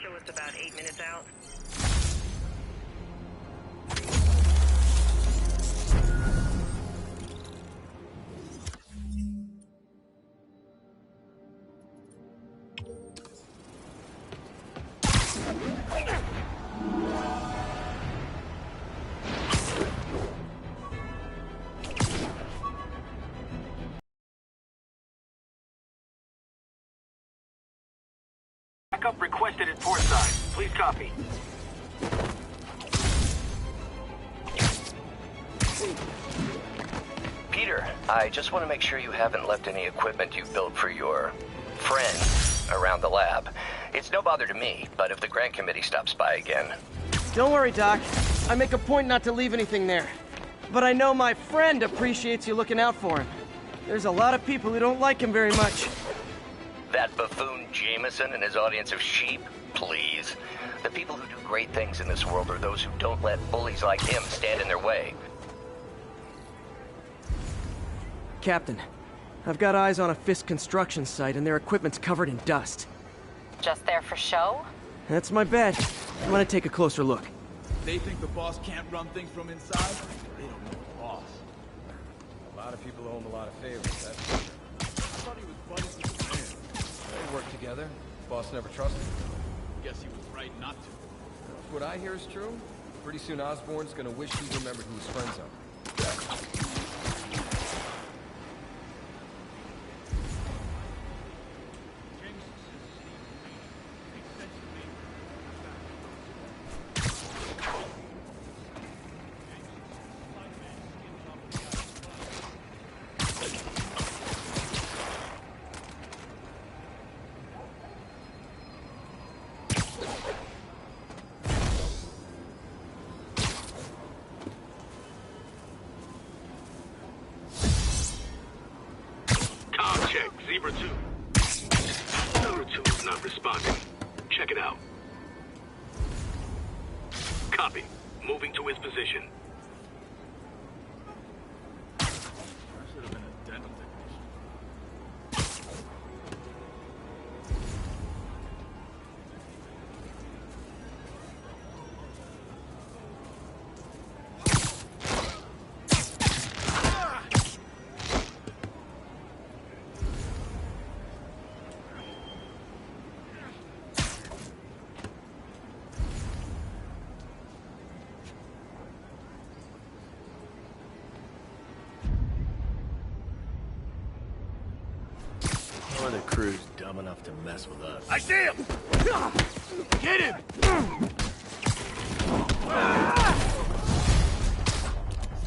show us about 8 minutes out. Backup requested at Portside. Please copy. Peter, I just want to make sure you haven't left any equipment you've built for your friend around the lab. It's no bother to me, but if the grant committee stops by again... Don't worry, Doc. I make a point not to leave anything there. But I know my friend appreciates you looking out for him. There's a lot of people who don't like him very much. That buffoon Jameson and his audience of sheep? Please. The people who do great things in this world are those who don't let bullies like him stand in their way. Captain, I've got eyes on a Fisk construction site and their equipment's covered in dust. Just there for show? That's my bet. I'm gonna take a closer look. They think the boss can't run things from inside? They don't know the boss. A lot of people owe him a lot of favors, that's for sure. I thought he was buddies with the man. They work together. Boss never trusted him. Guess he was right not to. If what I hear is true, pretty soon Osborn's gonna wish he remembered who his friends are. Zebra 2. Zebra 2 is not responding. Check it out. Copy. Moving to his position. I should have been a dental technician. No other crew's dumb enough to mess with us. I see him! Get him!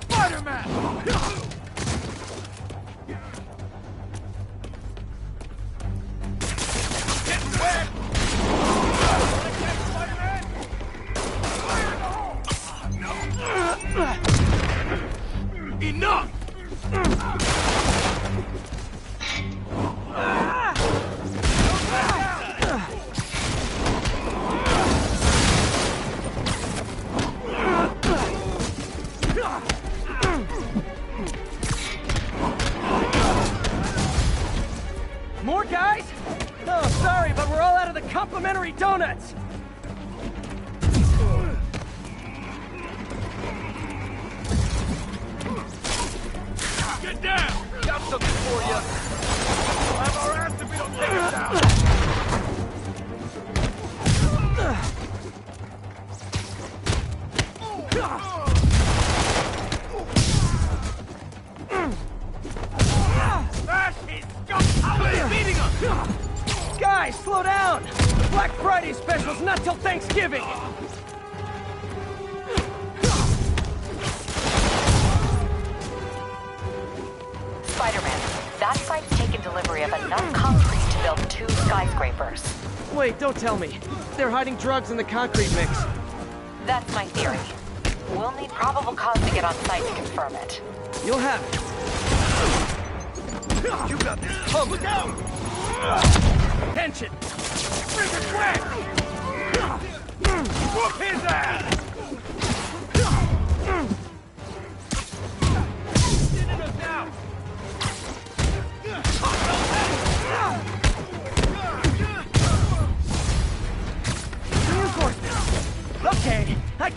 Spider-Man! Get wet! Spider-Man! Enough! More guys? Oh, sorry, but we're all out of the complimentary donuts! Get down! Got something for you! We'll have our ass if we don't take it down! Smash his junk! He's beating us! Guys, slow down! The Black Friday special's not till Thanksgiving! Spider-Man, that site's taken delivery of enough concrete to build 2 skyscrapers. Wait, don't tell me. They're hiding drugs in the concrete mix. That's my theory. We'll need probable cause to get on site to confirm it. You'll have it. You got this! Oh, look out! Attention! Bring it quick! Whoop his ass! Get in us now!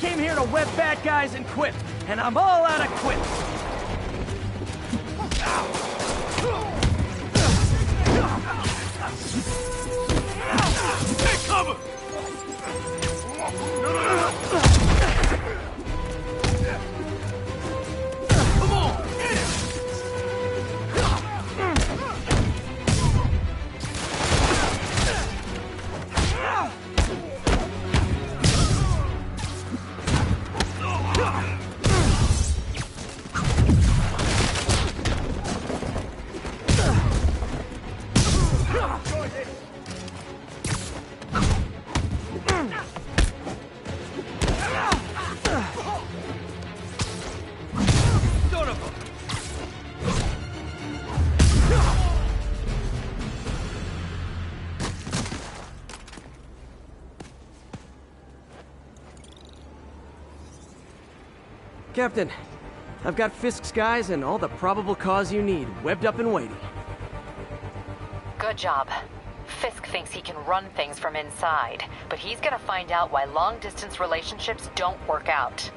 came here to web bad guys and quit, and I'm all out of quip. Take cover! Come on, get him! Son of a... Captain, I've got Fisk's guys and all the probable cause you need, webbed up and waiting. Good job. Fisk thinks he can run things from inside, but he's gonna find out why long-distance relationships don't work out.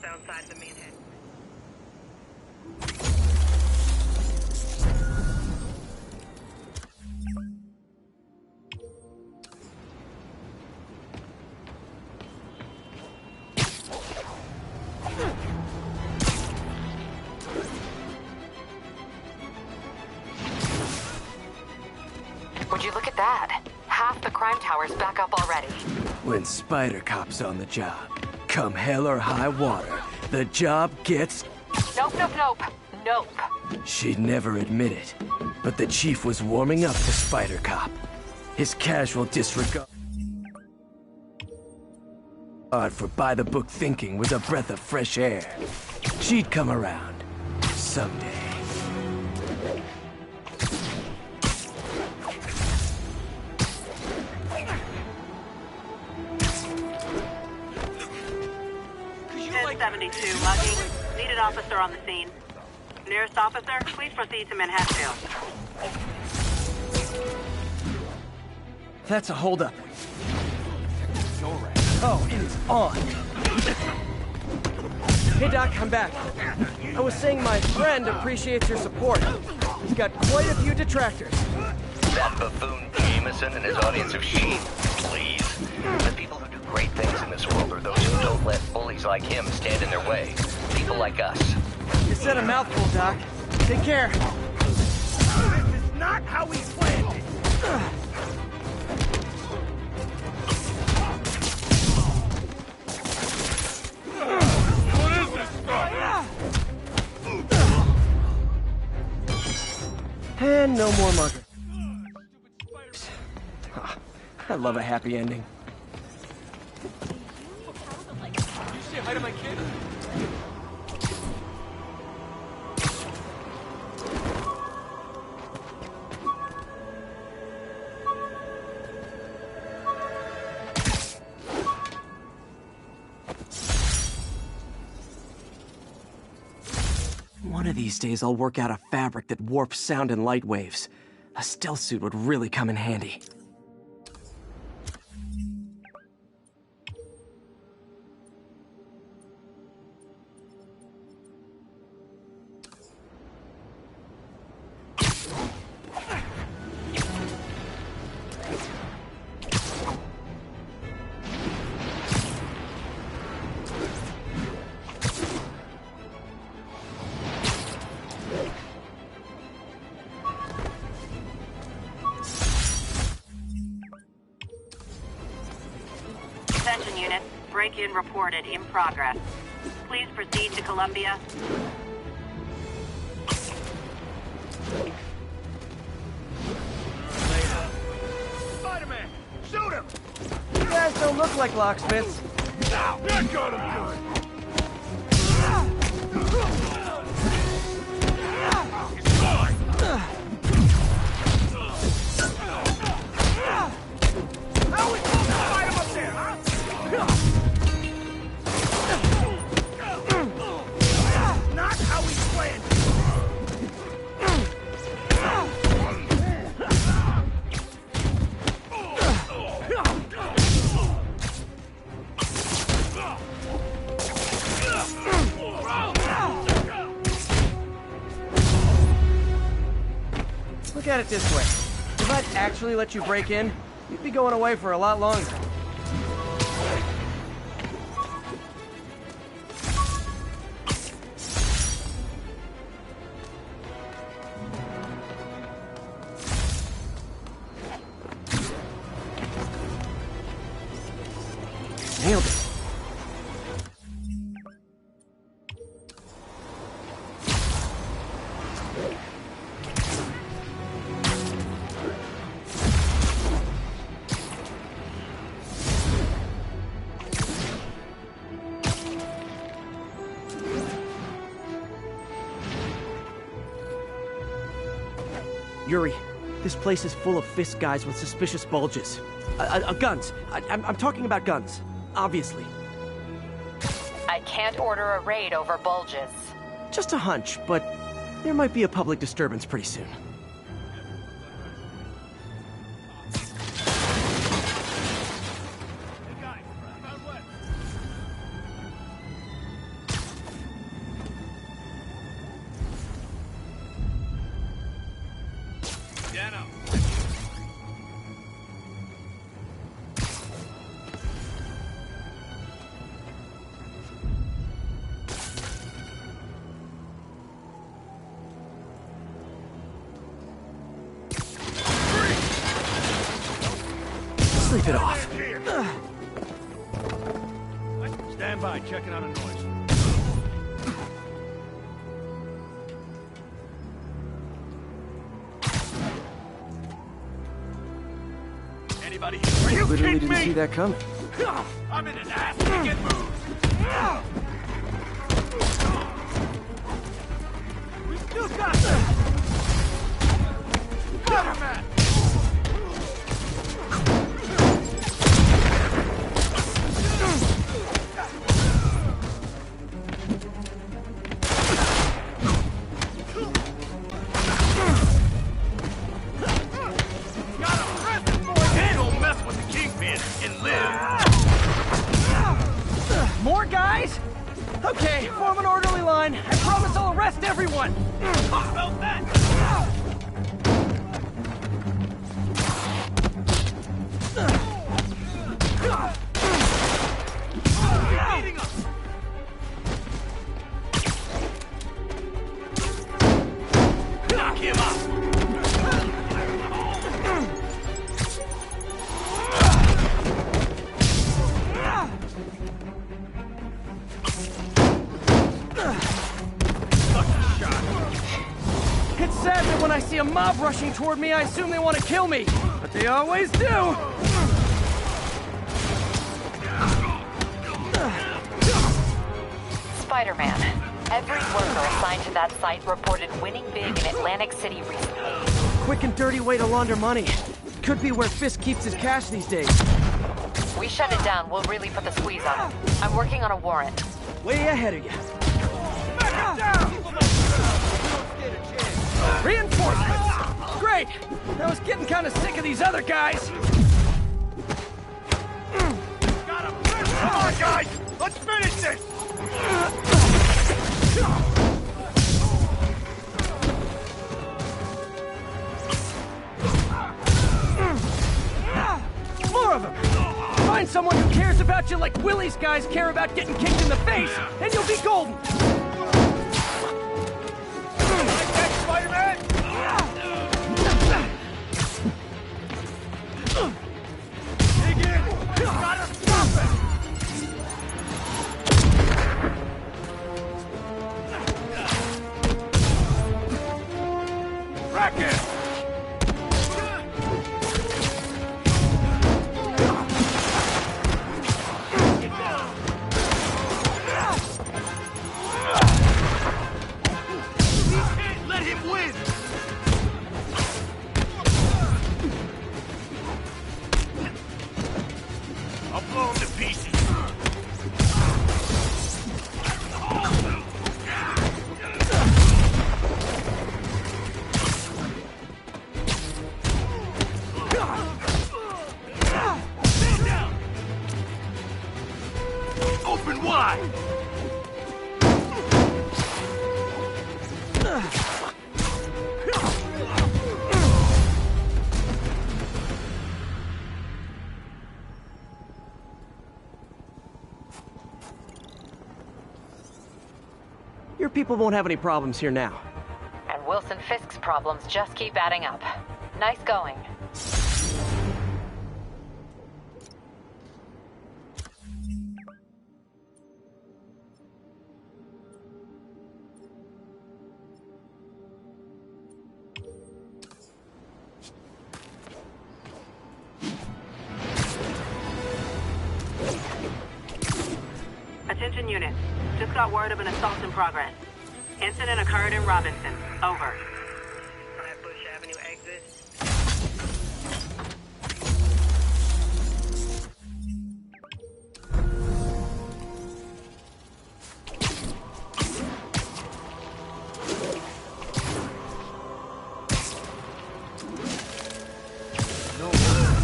Outside the main head. Would you look at that? Half the crime tower's back up already. When Spider Cop's on the job, come hell or high water, the job gets... Nope, nope, nope. Nope. She'd never admit it, but the chief was warming up to Spider Cop. His casual disregard for by-the-book thinking was a breath of fresh air. She'd come around someday. Head 72, mugging. Needed officer on the scene. Nearest officer, please proceed to Manhattanville. That's a holdup. Oh, it is on. Hey, Doc, I'm back. I was saying my friend appreciates your support. He's got quite a few detractors. That buffoon Jameson and his audience of sheep, please. The people who do great things in this world are those who don't let bullies like him stand in their way. People like us. You said a mouthful, Doc. Take care. This is not how we planned it! What is this stuff? And no more mugger. I love a happy ending. You say hi to my kid? One of of these days I'll work out a fabric that warps sound and light waves. A stealth suit would really come in handy. Attention unit, break-in reported in progress. Please proceed to Columbia. Spider-Man! Shoot him! You guys don't look like locksmiths. Now! That got him good! He's gone! How are we supposed to fight him up there, huh? Not how we planned. Look at it this way. If I'd actually let you break in, you'd be going away for a lot longer. Nailed it. Yuri, this place is full of Fisk guys with suspicious bulges. Guns. I'm talking about guns, obviously. I can't order a raid over bulges. Just a hunch, but there might be a public disturbance pretty soon. Hey guys, found what? Dano. Sleep it off. Stand by, checking out a noise. Anybody? Are you Literally kidding didn't me? see that coming. I'm in an ass-kicking mood. We still got this. Spider-Man! Got a present for you! Hey, don't mess with the Kingpin and live! More guys? Okay, form an orderly line. I promise I'll arrest everyone. How about that? Beating us! Knock him out! It's sad that when I see a mob rushing toward me, I assume they want to kill me. But they always do. Spider-Man, every worker assigned to that site reported winning big in Atlantic City recently. Quick and dirty way to launder money. Could be where Fisk keeps his cash these days. We shut it down, we'll really put the squeeze on him. I'm working on a warrant. Way ahead of you. Back him down! Reinforcements! Great! I was getting kind of sick of these other guys. Got him! Come on, guys! Let's finish this! More of them! Find someone who cares about you like Willie's guys care about getting kicked in the face, and you'll be golden! Like that, Spider-Man? Dig in! Gotta stop it! Rack it! Open wide! Your people won't have any problems here now. And Wilson Fisk's problems just keep adding up. Nice going. Attention units. Just got word of an assault in progress. Incident occurred in Robinson. Over. Flatbush Avenue exit.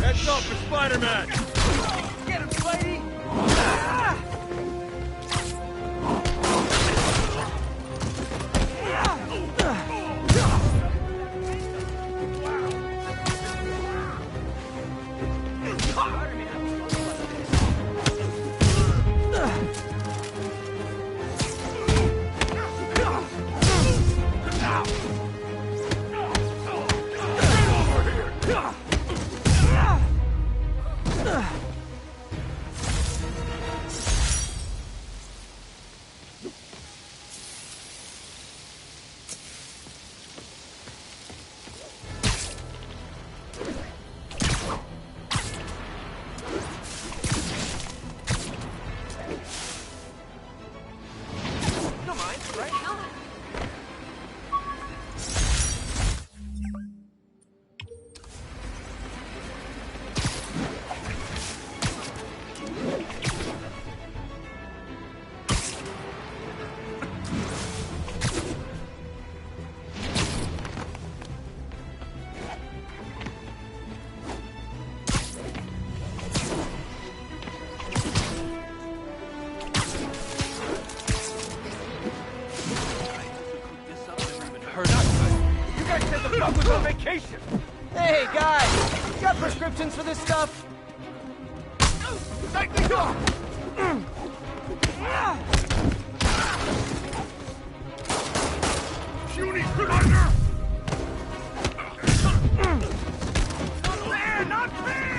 Heads up for Spider-Man! Get him, Spidey! I was on vacation! Hey, guys! You got prescriptions for this stuff? Take me off! Puny spider! Not fair! Not fair!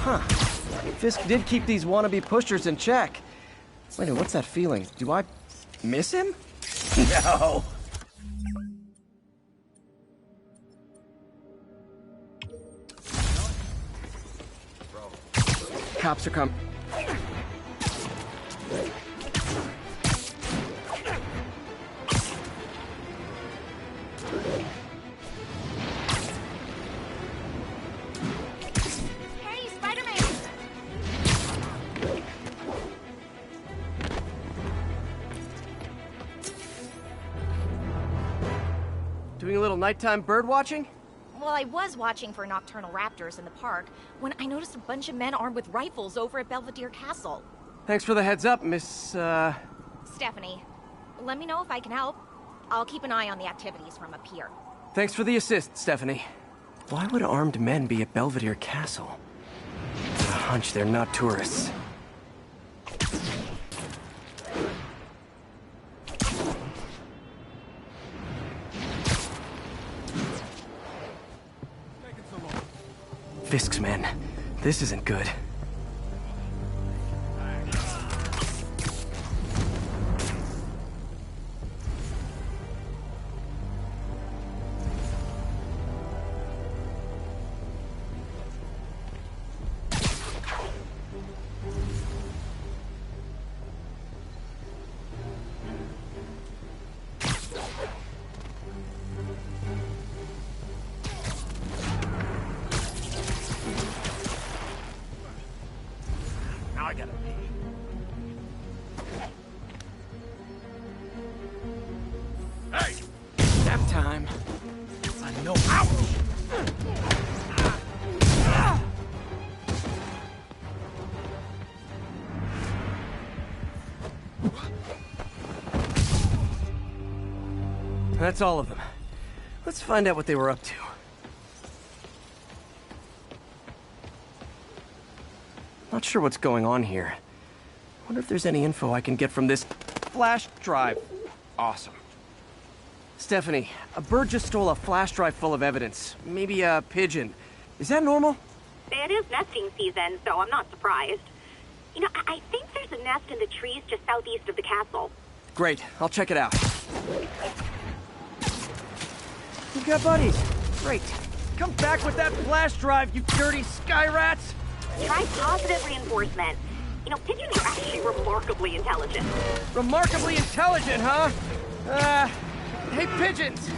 Huh. Fisk did keep these wannabe pushers in check. Wait, what's that feeling? Do I miss him? No. Cops are coming. Hey, Spider-Man! Doing a little nighttime bird watching? Well, I was watching for nocturnal raptors in the park when I noticed a bunch of men armed with rifles over at Belvedere Castle. Thanks for the heads up, Miss, Stephanie, let me know if I can help. I'll keep an eye on the activities from up here. Thanks for the assist, Stephanie. Why would armed men be at Belvedere Castle? I have a hunch they're not tourists. Fisk's men. This isn't good. Now I gotta pee. Hey! Nap time. I know. Ouch! That's all of them. Let's find out what they were up to. Not sure what's going on here. Wonder if there's any info I can get from this flash drive. Awesome. Stephanie, a bird just stole a flash drive full of evidence. Maybe a pigeon. Is that normal? It is nesting season, so I'm not surprised. You know, I think there's a nest in the trees just southeast of the castle. Great, I'll check it out. You've got buddies. Great. Come back with that flash drive, you dirty sky rats! Try positive reinforcement. You know, pigeons are actually remarkably intelligent. Remarkably intelligent, huh? Hey, pigeons!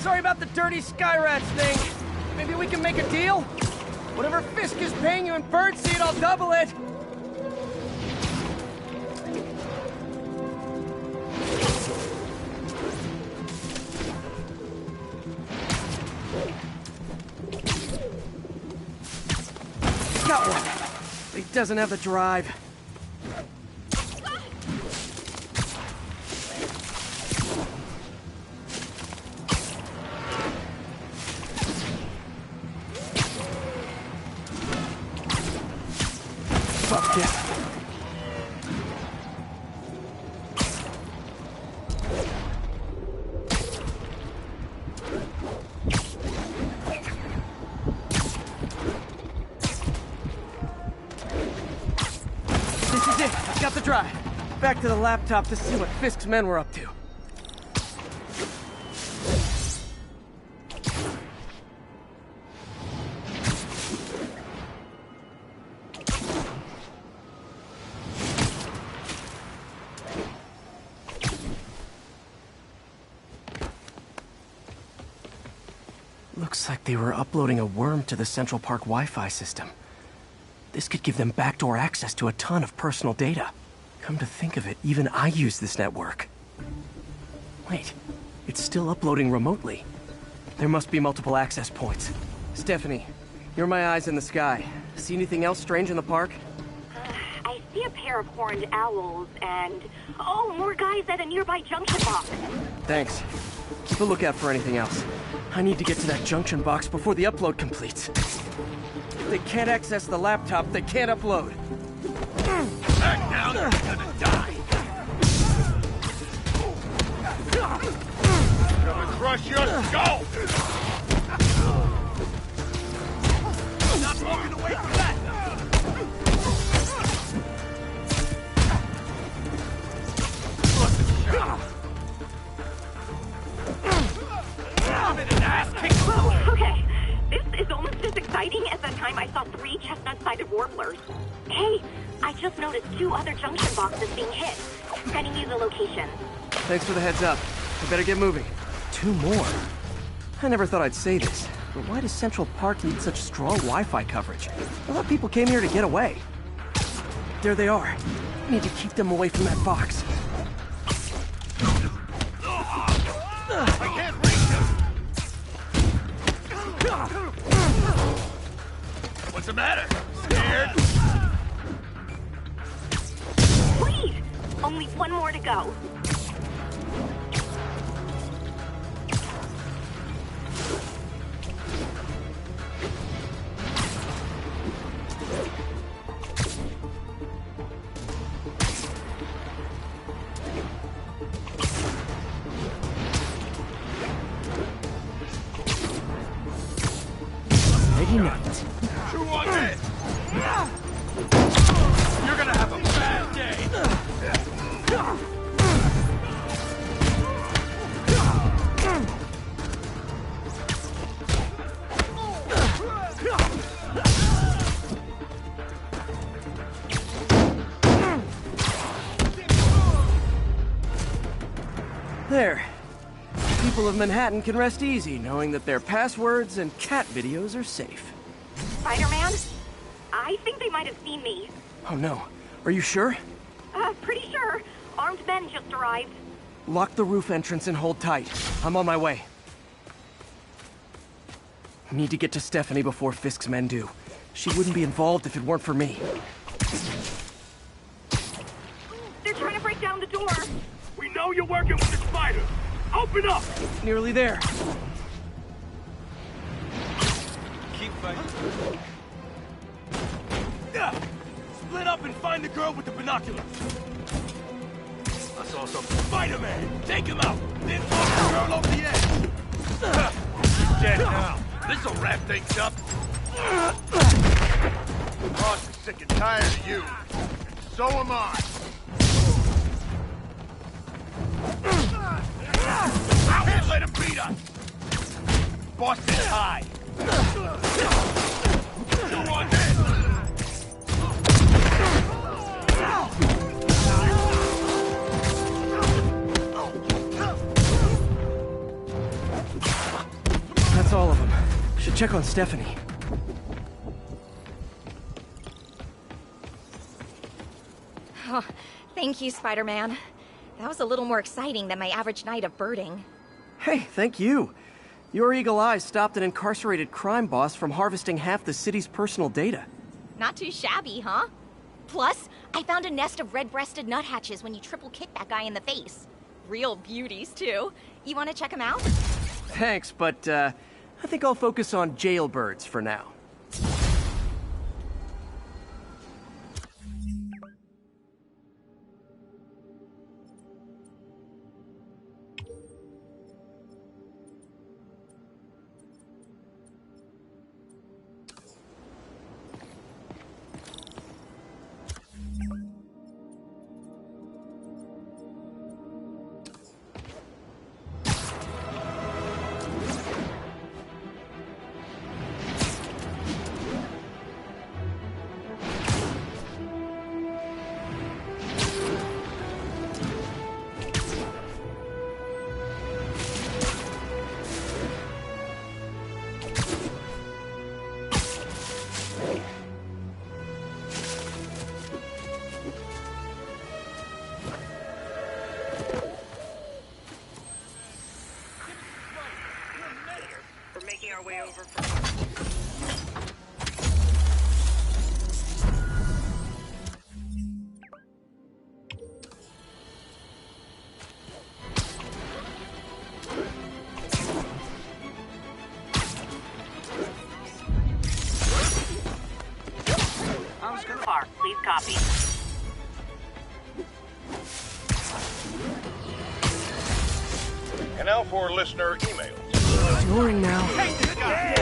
Sorry about the dirty sky rats thing. Maybe we can make a deal? Whatever Fisk is paying you in birdseed, I'll double it! Got one. He doesn't have the drive. Fuck yeah. This is it. I've got the drive. Back to the laptop to see what Fisk's men were up to. Looks like they were uploading a worm to the Central Park Wi-Fi system. This could give them backdoor access to a ton of personal data. Come to think of it, even I use this network. Wait, it's still uploading remotely. There must be multiple access points. Stephanie, you're my eyes in the sky. See anything else strange in the park? I see a pair of horned owls and... oh, more guys at a nearby junction box. Thanks. Keep a lookout for anything else. I need to get to that junction box before the upload completes. If they can't access the laptop, they can't upload. Back down, you're gonna die! I'm gonna crush your skull! Not walking away from that! 3 chestnut-sided warblers. Hey, I just noticed 2 other junction boxes being hit. Sending you the location. Thanks for the heads up. I better get moving. 2 more? I never thought I'd say this, but why does Central Park need such strong Wi-Fi coverage? I thought people came here to get away. There they are. I need to keep them away from that box. I can't reach him! What's the matter? Scared? Please! Only 1 more to go. Ready night. Who wants it? You're gonna have a bad day! There. People of Manhattan can rest easy knowing that their passwords and cat videos are safe. Spider-Man? I think they might have seen me. Oh no. Are you sure? Pretty sure. Armed men just arrived. Lock the roof entrance and hold tight. I'm on my way. Need to get to Stephanie before Fisk's men do. She wouldn't be involved if it weren't for me. They're trying to break down the door. We know you're working with the spider! Open up! Nearly there. Keep fighting. Yeah! Split up and find the girl with the binoculars! I saw some Spider-Man! Take him out! Then toss the girl over the edge! He's dead now. This'll wrap things up. Boss is sick and tired of you. And so am I. Can't let him beat us! Boss is high! You want this? That's all of them. Should check on Stephanie. Oh, thank you, Spider-Man. That was a little more exciting than my average night of birding. Hey, thank you. Your eagle eyes stopped an incarcerated crime boss from harvesting half the city's personal data. Not too shabby, huh? Plus, I found a nest of red-breasted nuthatches when you triple kicked that guy in the face. Real beauties, too. You want to check them out? Thanks, but I think I'll focus on jailbirds for now. We're making our way over from... Park, please copy. And now for listener emails. Ignoring now. Hey, this guy!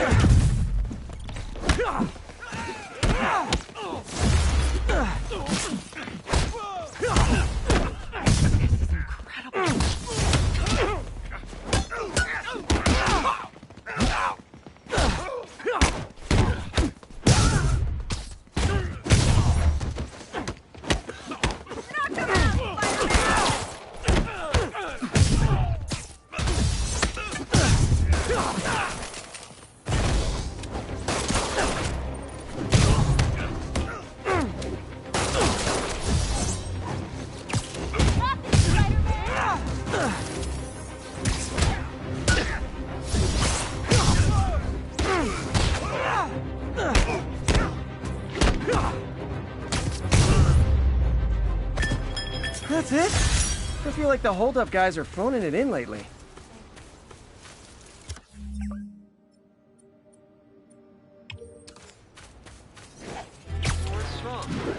That's it? I feel like the holdup guys are phoning it in lately. What's wrong?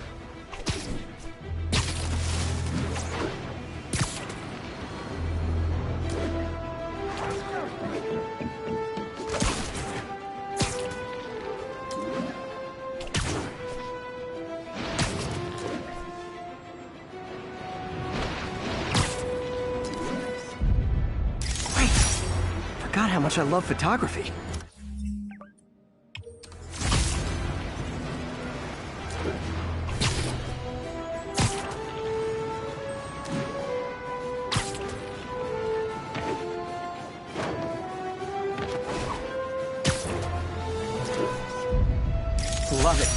Forgot how much I love photography. Love it.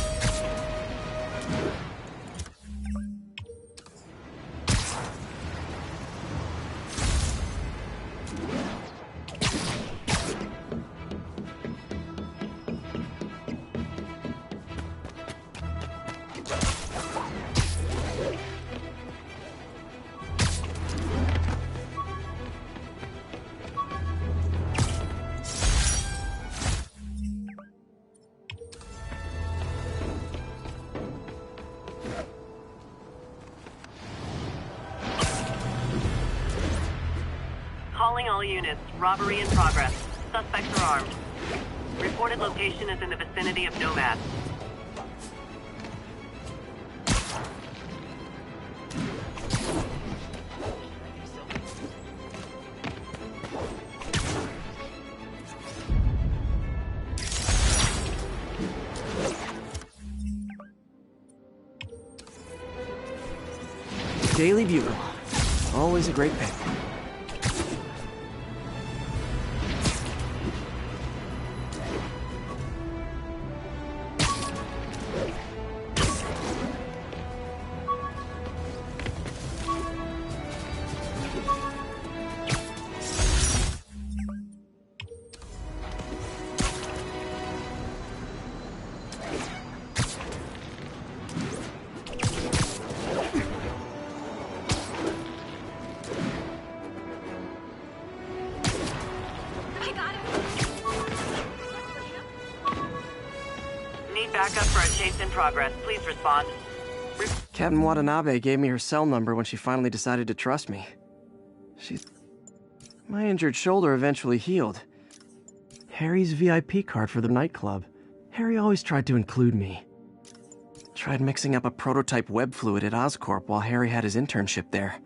Calling all units. Robbery in progress. Suspects are armed. Reported location is in the vicinity of Nomad. Daily Bugle. Always a great pick. Backup for a chase in progress. Please respond. Captain Watanabe gave me her cell number when she finally decided to trust me. My injured shoulder eventually healed. Harry's VIP card for the nightclub. Harry always tried to include me. Tried mixing up a prototype web fluid at Oscorp while Harry had his internship there.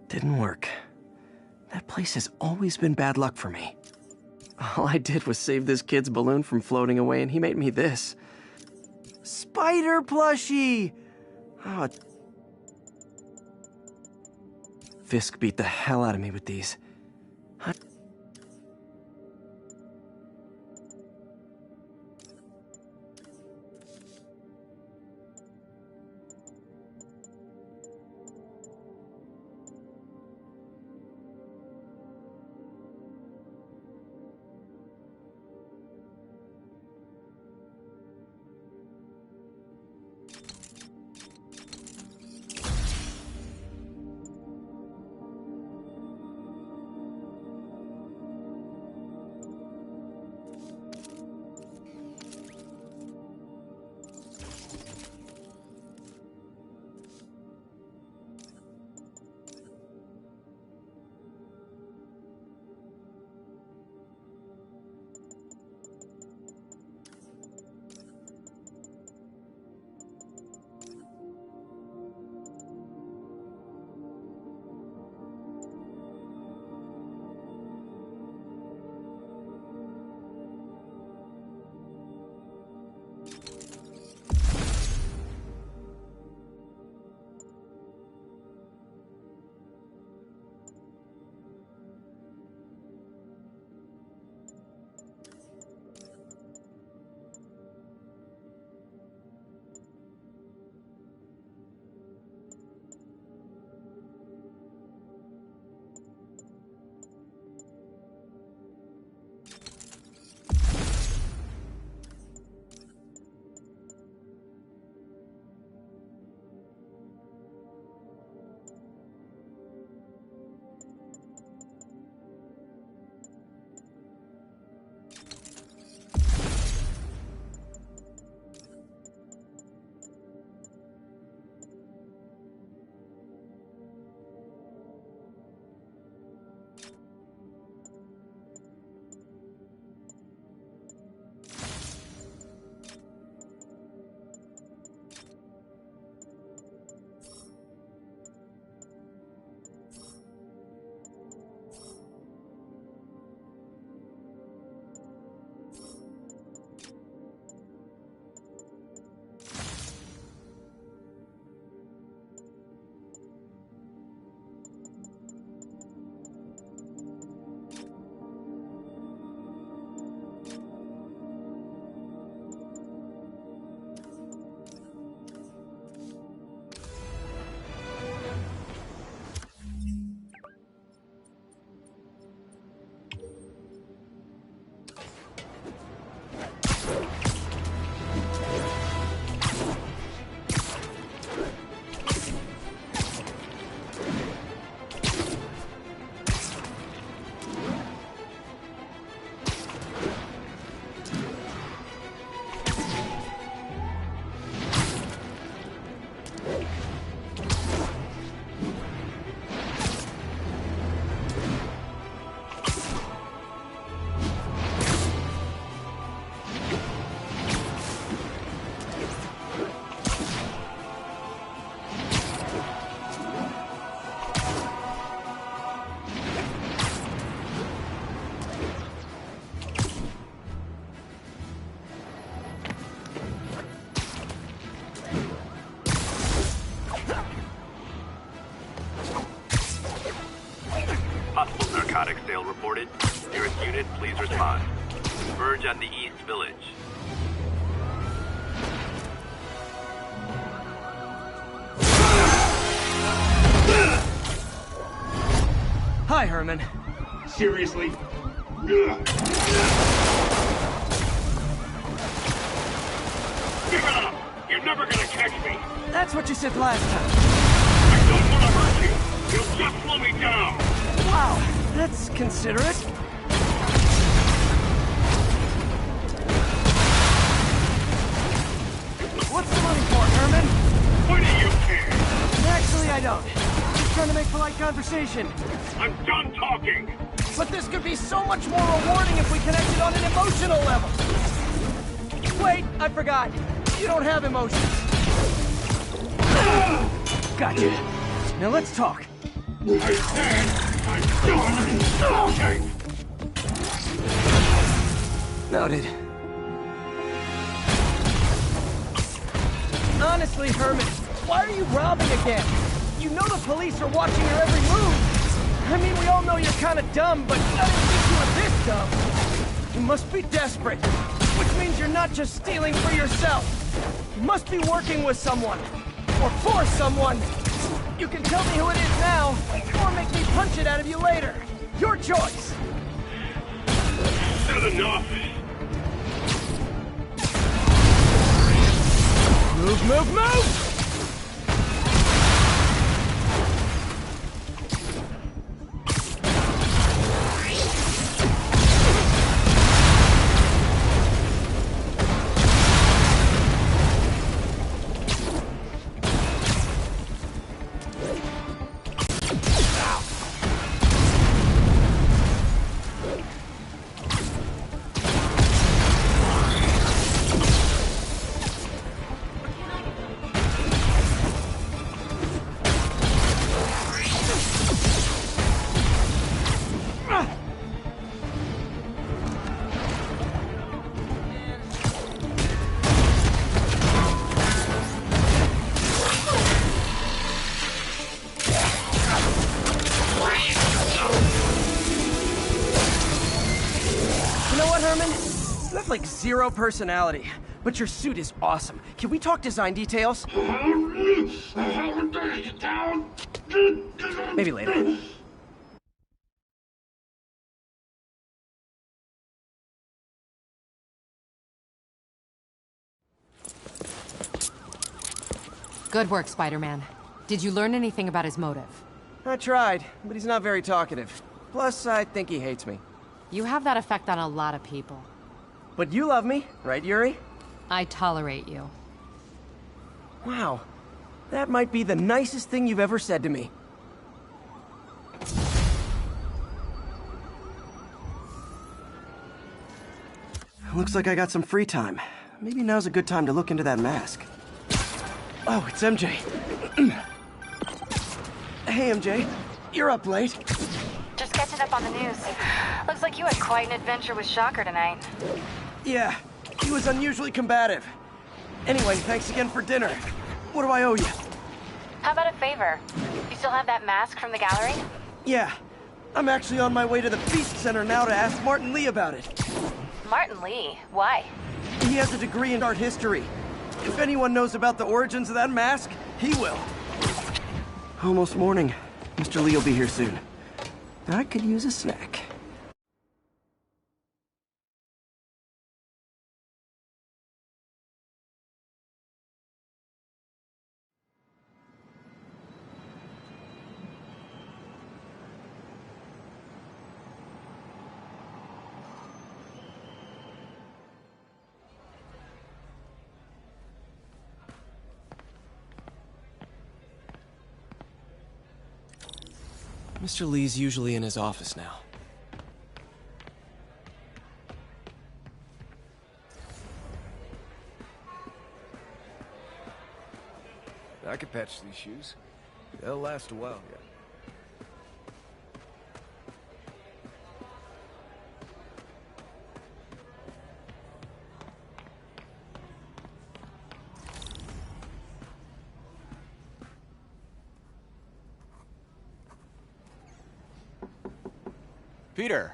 Didn't work. That place has always been bad luck for me. All I did was save this kid's balloon from floating away, and he made me this. Spider plushie! Oh. Fisk beat the hell out of me with these. converge at the East Village. Hi, Herman. Seriously? Give it up! You're never gonna catch me! That's what you said last time. I don't want to hurt you! You'll just slow me down! Wow, that's considerate. What's the money for, Herman? Why do you care? Actually, I don't. Just trying to make polite conversation. I'm done talking! But this could be so much more rewarding if we connected on an emotional level. Wait, I forgot. You don't have emotions. Gotcha. Now let's talk. I said I'm done talking! Noted. Honestly, Herman, why are you robbing again? You know the police are watching your every move. I mean, we all know you're kind of dumb, but I didn't think you were this dumb. You must be desperate, which means you're not just stealing for yourself. You must be working with someone, or for someone. You can tell me who it is now, or make me punch it out of you later. Your choice. Not enough! Move, move, move! Like zero personality, but your suit is awesome. Can we talk design details? Maybe later. Good work, Spider-Man. Did you learn anything about his motive? I tried, but he's not very talkative. Plus, I think he hates me. You have that effect on a lot of people. But you love me, right, Yuri? I tolerate you. Wow. That might be the nicest thing you've ever said to me. Looks like I got some free time. Maybe now's a good time to look into that mask. Oh, it's MJ. Hey, MJ. You're up late. Just catching up on the news. Looks like you had quite an adventure with Shocker tonight. Yeah, he was unusually combative. Anyway, thanks again for dinner. What do I owe you? How about a favor? You still have that mask from the gallery? Yeah. I'm actually on my way to the Beast Center now to ask Martin Lee about it. Martin Lee? Why? He has a degree in art history. If anyone knows about the origins of that mask, he will. Almost morning. Mr. Lee will be here soon. I could use a snack. Mr. Lee's usually in his office now. I could patch these shoes. They'll last a while yet. Peter.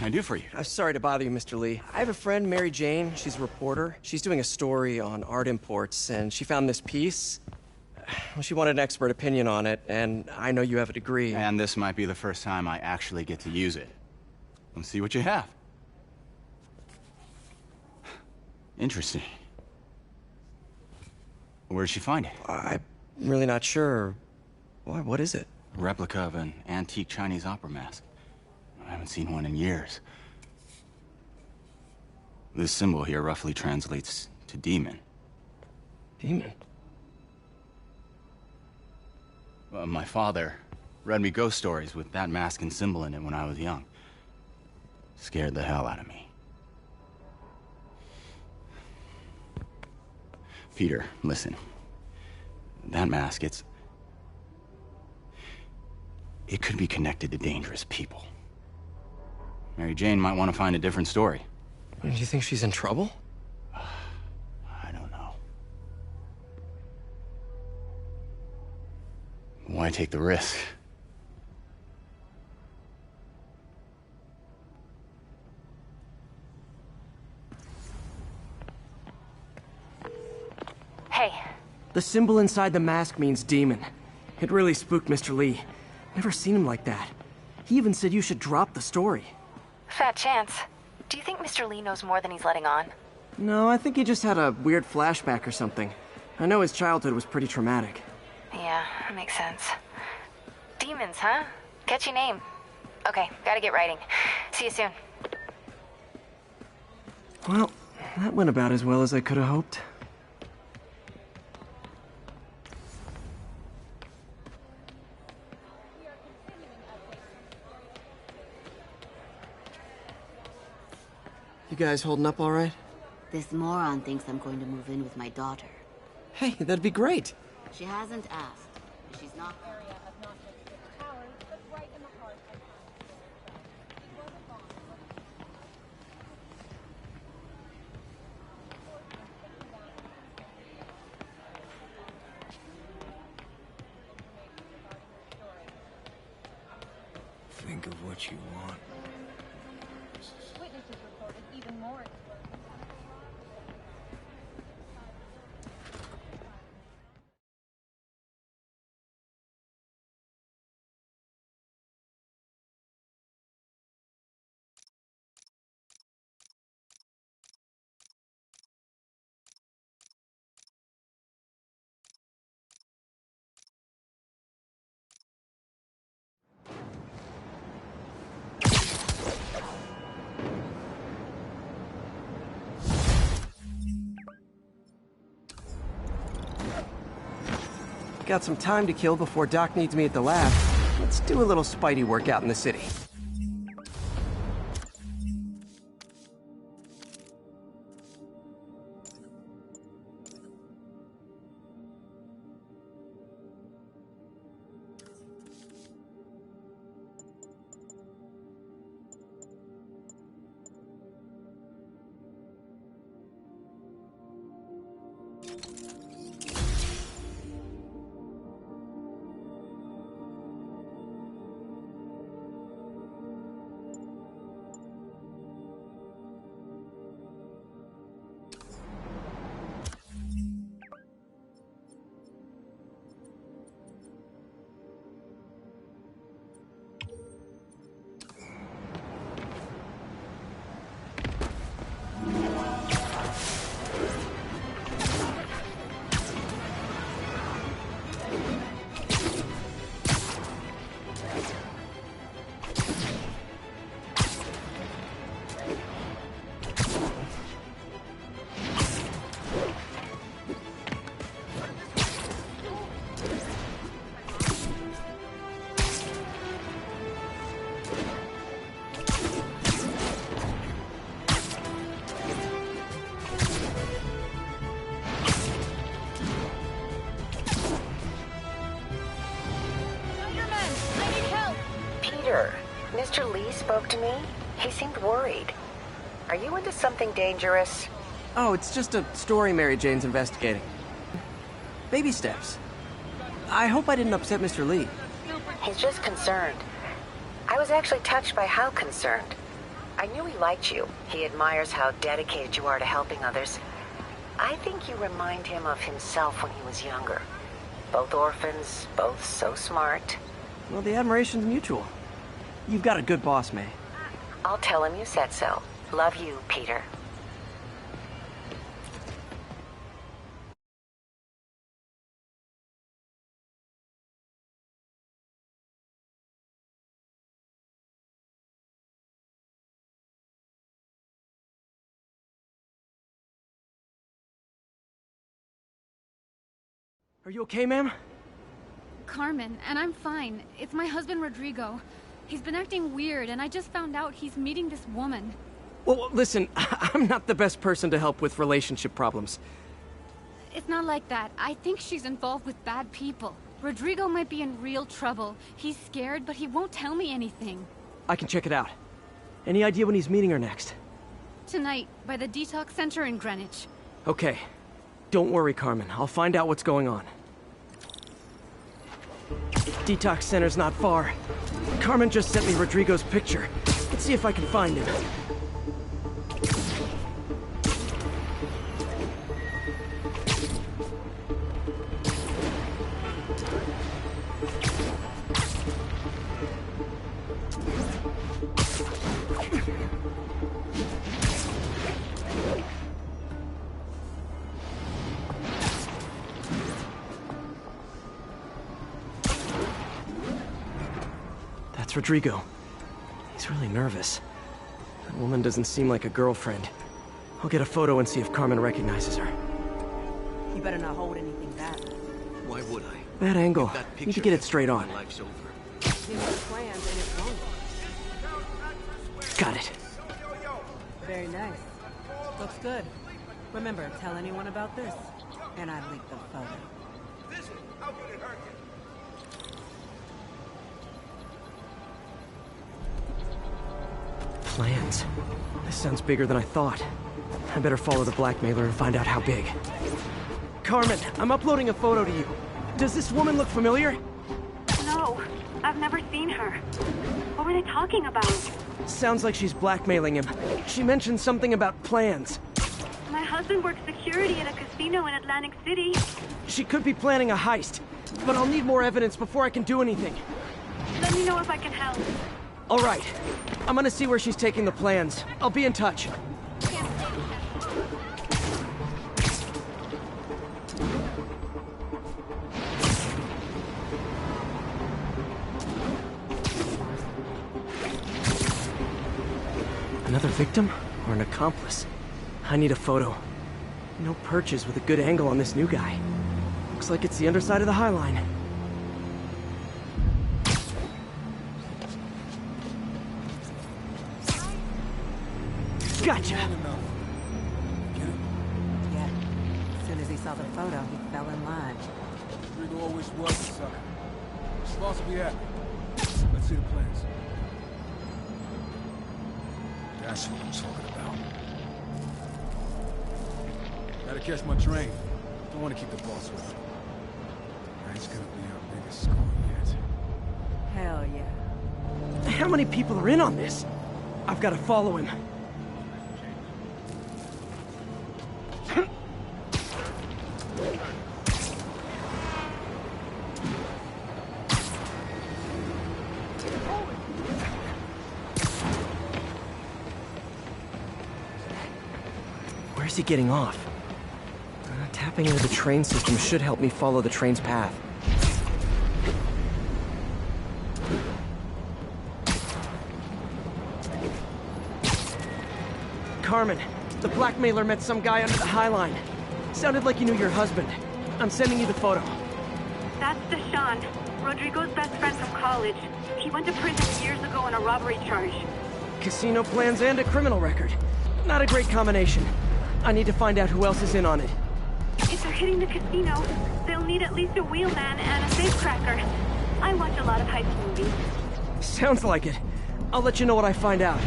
can I do for you? I'm sorry to bother you, Mr. Lee. I have a friend, Mary Jane. She's a reporter. She's doing a story on art imports, and she found this piece. Well, she wanted an expert opinion on it, and I know you have a degree. And this might be the first time I actually get to use it. Let's see what you have. Interesting. Where'd she find it? I'm really not sure. Why, what is it? A replica of an antique Chinese opera mask. I haven't seen one in years. This symbol here roughly translates to demon. Demon? My father read me ghost stories with that mask and symbol in it when I was young. Scared the hell out of me. Peter, listen. That mask, it could be connected to dangerous people. Mary Jane might want to find a different story. Do you think she's in trouble? I don't know. Why take the risk? Hey. The symbol inside the mask means demon. It really spooked Mr. Lee. Never seen him like that. He even said you should drop the story. Fat chance. Do you think Mr. Lee knows more than he's letting on? No, I think he just had a weird flashback or something. I know his childhood was pretty traumatic. Yeah, that makes sense. Demons, huh? Catchy name. Okay, gotta get writing. See you soon. Well, that went about as well as I could have hoped. You guys holding up all right? This moron thinks I'm going to move in with my daughter. Hey, that'd be great. She hasn't asked. She's not. Think of what you want. Witnesses reported even more. Got some time to kill before Doc needs me at the lab. Let's do a little Spidey workout in the city. Mr. Lee spoke to me. He seemed worried. Are you into something dangerous? Oh, it's just a story Mary Jane's investigating. Baby steps. I hope I didn't upset Mr. Lee. He's just concerned. I was actually touched by how concerned. I knew he liked you. He admires how dedicated you are to helping others. I think you remind him of himself when he was younger. Both orphans, both so smart. Well, the admiration's mutual. You've got a good boss, May. I'll tell him you said so. Love you, Peter. Are you okay, ma'am? Carmen, and I'm fine. It's my husband, Rodrigo. He's been acting weird, and I just found out he's meeting this woman. Well, listen, I'm not the best person to help with relationship problems. It's not like that. I think she's involved with bad people. Rodrigo might be in real trouble. He's scared, but he won't tell me anything. I can check it out. Any idea when he's meeting her next? Tonight, by the detox center in Greenwich. Okay. Don't worry, Carmen. I'll find out what's going on. Detox center's not far. Carmen just sent me Rodrigo's picture. Let's see if I can find him. That's Rodrigo. He's really nervous. That woman doesn't seem like a girlfriend. I'll get a photo and see if Carmen recognizes her. You better not hold anything back. Why would I? Bad angle. Need to get it straight on. Life's over. You have plans and it's wrong. Got it. Very nice. Looks good. Remember, tell anyone about this, and I leak the photo. Plans. This sounds bigger than I thought. I better follow the blackmailer and find out how big. Carmen, I'm uploading a photo to you. Does this woman look familiar? No, I've never seen her. What were they talking about? Sounds like she's blackmailing him. She mentioned something about plans. My husband works security at a casino in Atlantic City. She could be planning a heist, but I'll need more evidence before I can do anything. Let me know if I can help. All right. I'm gonna see where she's taking the plans. I'll be in touch. Another victim or an accomplice? I need a photo. No perches with a good angle on this new guy. Looks like it's the underside of the High Line. Gotcha! Yeah. As soon as he saw the photo, he fell in line. Rodrigo always was a sucker. His boss will be happy. Let's see the plans. That's what I'm talking about. Gotta catch my train. Don't want to keep the boss with me. That's gonna be our biggest score yet. Hell yeah. How many people are in on this? I've got to follow him. Where's he getting off? Tapping into the train system should help me follow the train's path. Carmen, the blackmailer met some guy under the High Line. Sounded like he knew your husband. I'm sending you the photo. That's Deshawn, Rodrigo's best friend from college. He went to prison years ago on a robbery charge. Casino plans and a criminal record. Not a great combination. I need to find out who else is in on it. If they're hitting the casino, they'll need at least a wheelman and a safecracker. I watch a lot of heist movies. Sounds like it. I'll let you know what I find out.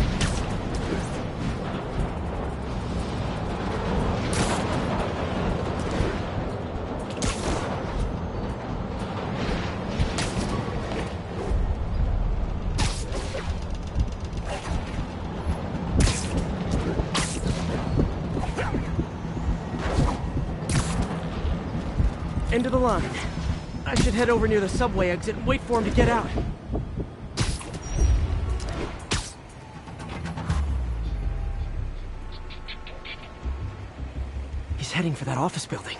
End of the line. I should head over near the subway exit and wait for him to get out. He's heading for that office building.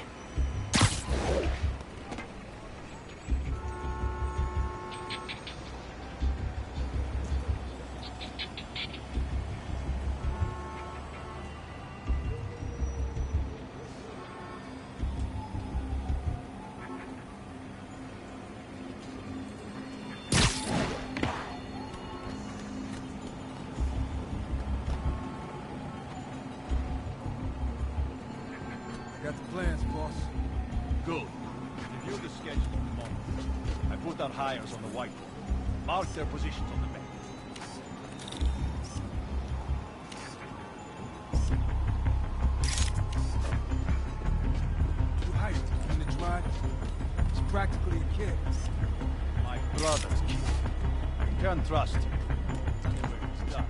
Got the plans, boss. Good. Review the schedule at the moment. I put our hires on the whiteboard. Mark their positions on the map. Too hasty, unit right? He's practically a kid. My brother's kid. I can't trust him. Anyway, it's done.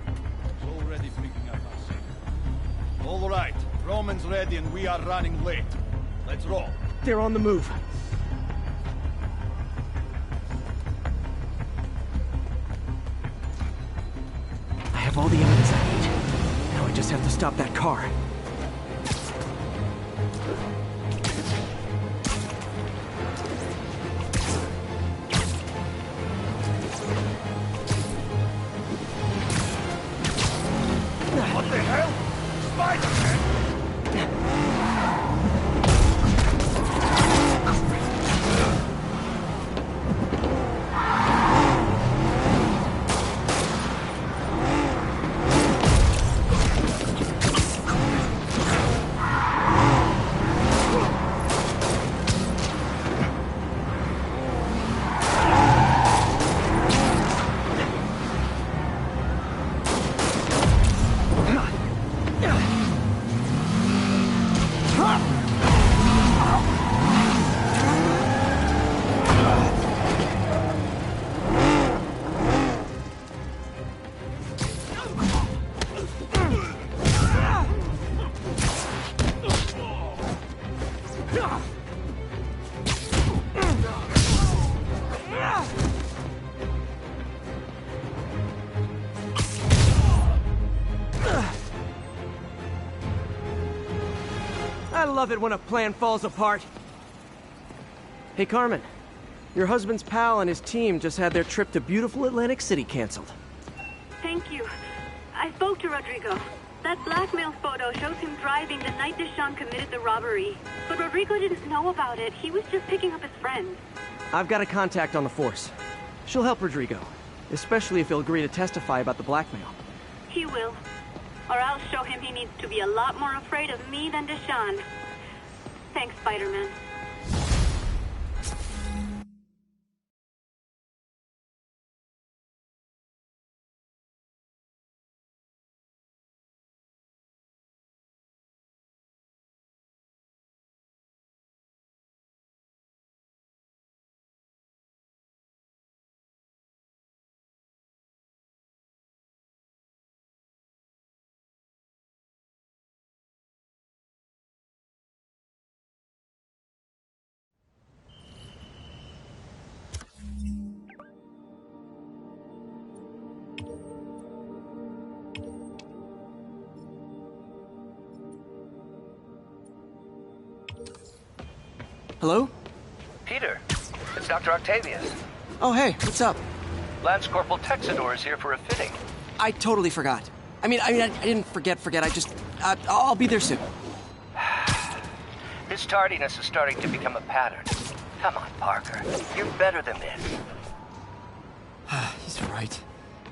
He's already picking up our signal. All right. Roman's ready and we are running late. Let's roll. They're on the move. I have all the evidence I need. Now I just have to stop that car. What the hell? Spider-Man! I love it when a plan falls apart. Hey, Carmen. Your husband's pal and his team just had their trip to beautiful Atlantic City canceled. Thank you. I spoke to Rodrigo. That blackmail photo shows him driving the night Deshawn committed the robbery. But Rodrigo didn't know about it. He was just picking up his friend. I've got a contact on the force. She'll help Rodrigo, especially if he'll agree to testify about the blackmail. He will. Or I'll show him he needs to be a lot more afraid of me than Deshawn. Thanks, Spider-Man. Hello? Peter, it's Dr. Octavius. Oh, hey, what's up? Lance Corporal Texador is here for a fitting. I totally forgot. I didn't forget. I just... I'll be there soon. This tardiness is starting to become a pattern. Come on, Parker. You're better than this. He's right.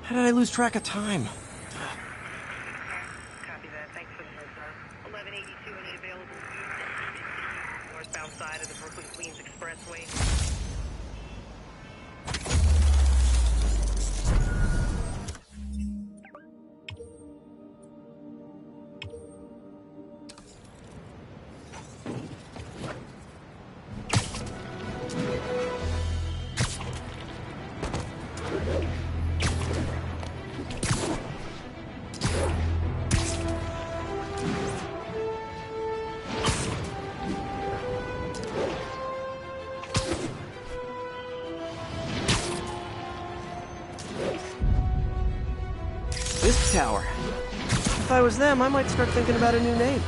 How did I lose track of time? Copy that. Thanks for the note, sir. 1182, any available northbound side of the Brooklyn-Queens Expressway. Fisk Tower. If I was them, I might start thinking about a new name.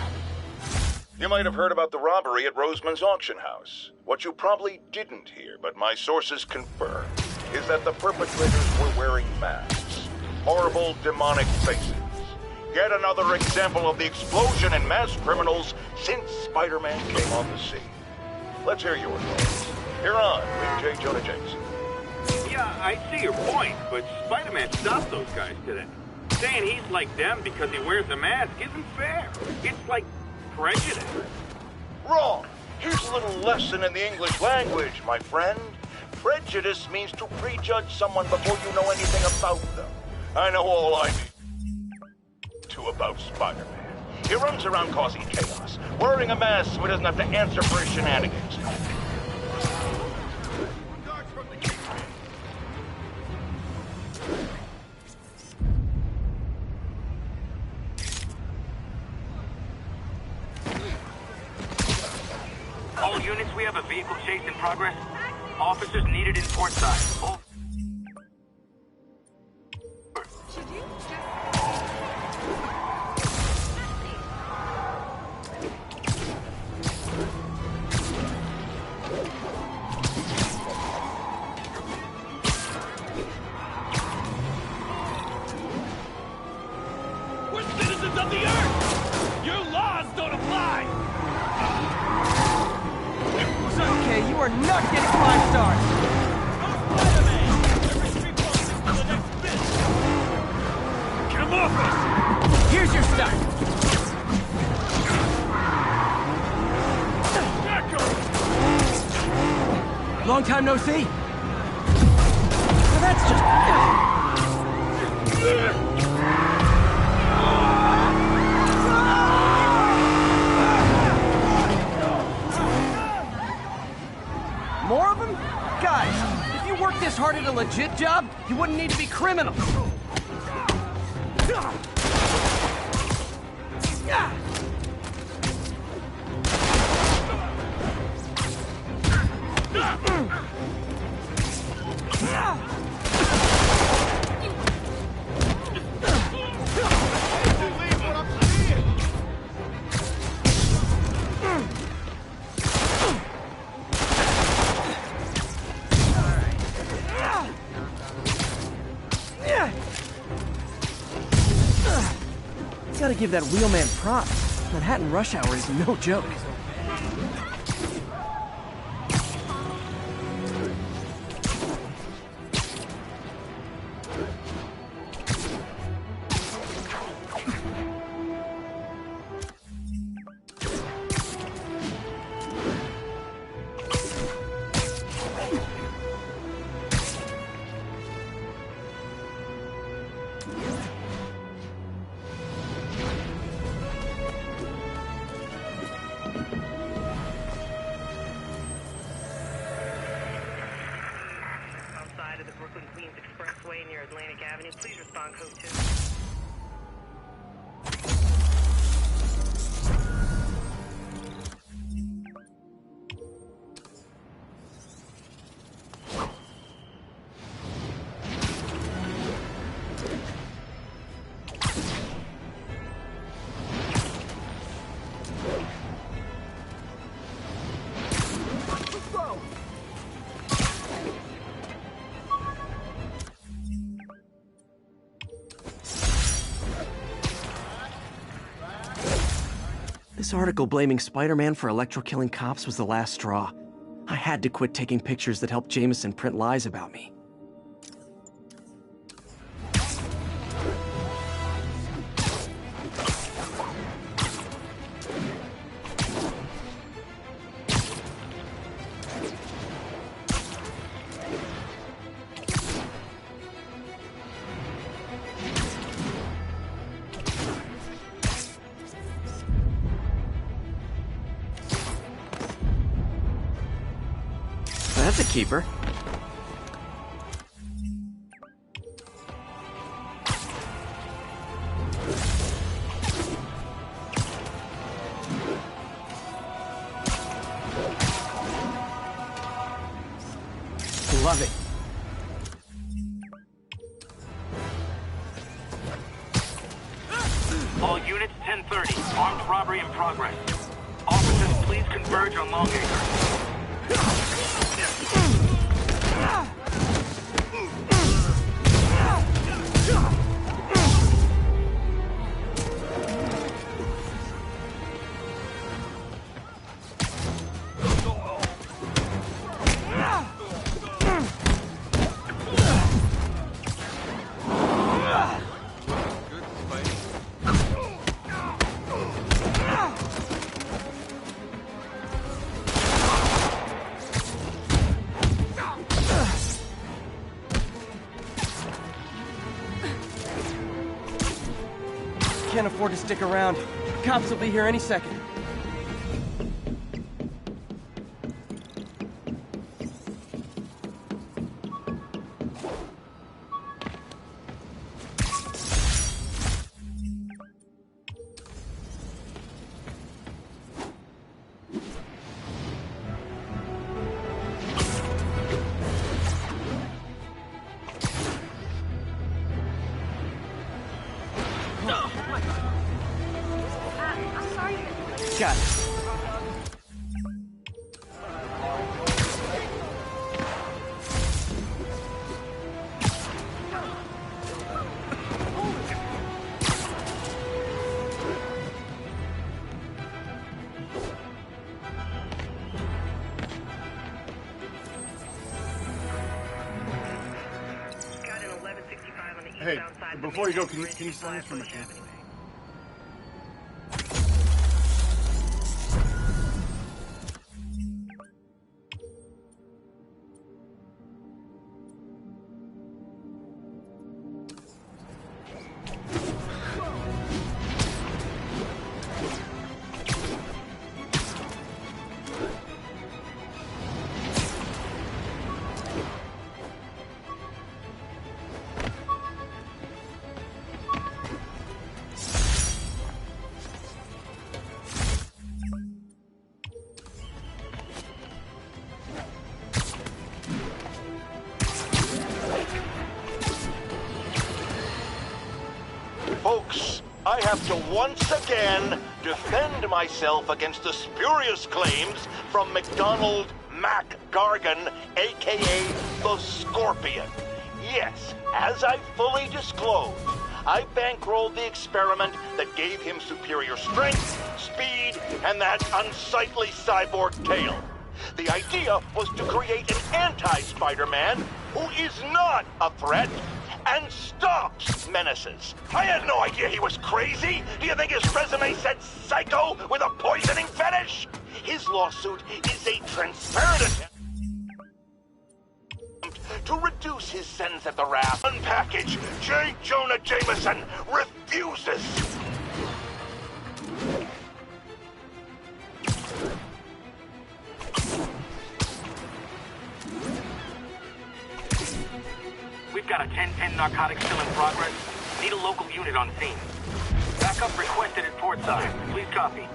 You might have heard about the robbery at Roseman's auction house. What you probably didn't hear, but my sources confirm, is that the perpetrators were wearing masks. Horrible, demonic faces. Yet another example of the explosion in mass criminals since Spider-Man came on the scene. Let's hear your thoughts. You're on with J. Jonah Jameson. Yeah, I see your point, but Spider-Man stopped those guys today. Saying he's like them because he wears a mask isn't fair. It's like prejudice. Wrong. Here's a little lesson in the English language, my friend. Prejudice means to prejudge someone before you know anything about them. I know all I need to about Spider-Man. He runs around causing chaos, wearing a mask so he doesn't have to answer for his shenanigans. All units, we have a vehicle chase in progress. Officers needed in port side. Over. We're citizens of the Earth! Your laws don't apply! It's okay, you are not getting 5 stars! Get him off us! Here's your stuff! Long time no see! Well, that's just... More of them? Guys, if you worked this hard at a legit job, you wouldn't need to be criminals. Gotta give that wheelman props. Manhattan rush hour is no joke. Please respond, code 2. This article blaming Spider-Man for electro-killing cops was the last straw. I had to quit taking pictures that helped Jameson print lies about me. That's a keeper. Love it. robbery in progress. Officers, please converge on Longacre. Can't afford to stick around. Cops will be here any second. Got it. Hey, before you go, can you sign this for my camp? Folks, I have to once again defend myself against the spurious claims from McDonald Mac Gargan, aka the Scorpion. Yes, as I fully disclosed, I bankrolled the experiment that gave him superior strength, speed, and that unsightly cyborg tail. The idea was to create an anti-Spider-Man who is not a threat and stops menaces. I had no idea he was crazy. Do you think his resume said psycho with a poisoning fetish? His lawsuit is a transparent attempt to reduce his sentence at the raft. Unpackage J. Jonah Jameson refuses. We've got a 10-10 narcotics still in progress. Need a local unit on scene. Backup requested at Portside. Please copy.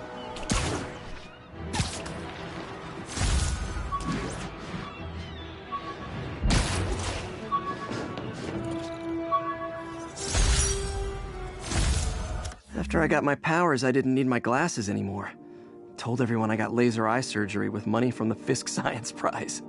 After I got my powers, I didn't need my glasses anymore. Told everyone I got laser eye surgery with money from the Fisk Science Prize.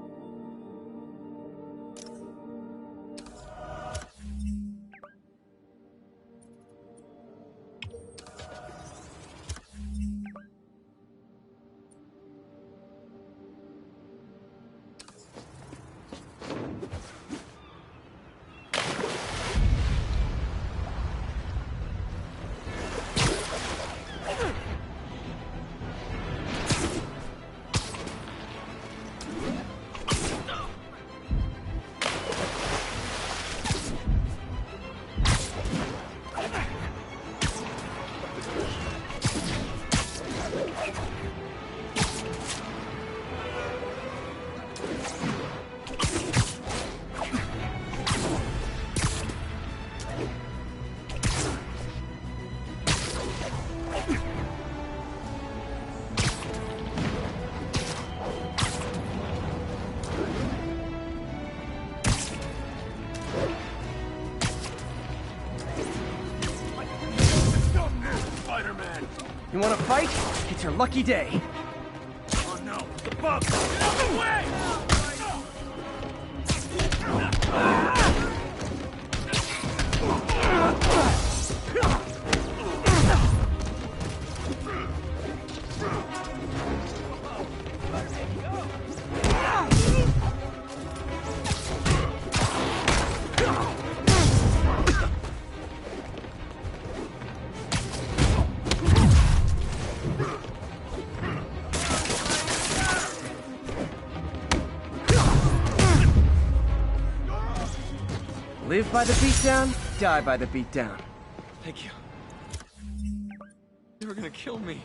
You wanna fight? It's your lucky day. Oh no, the bug! Get out of the way! Live by the beatdown, die by the beatdown. Thank you. You were gonna kill me.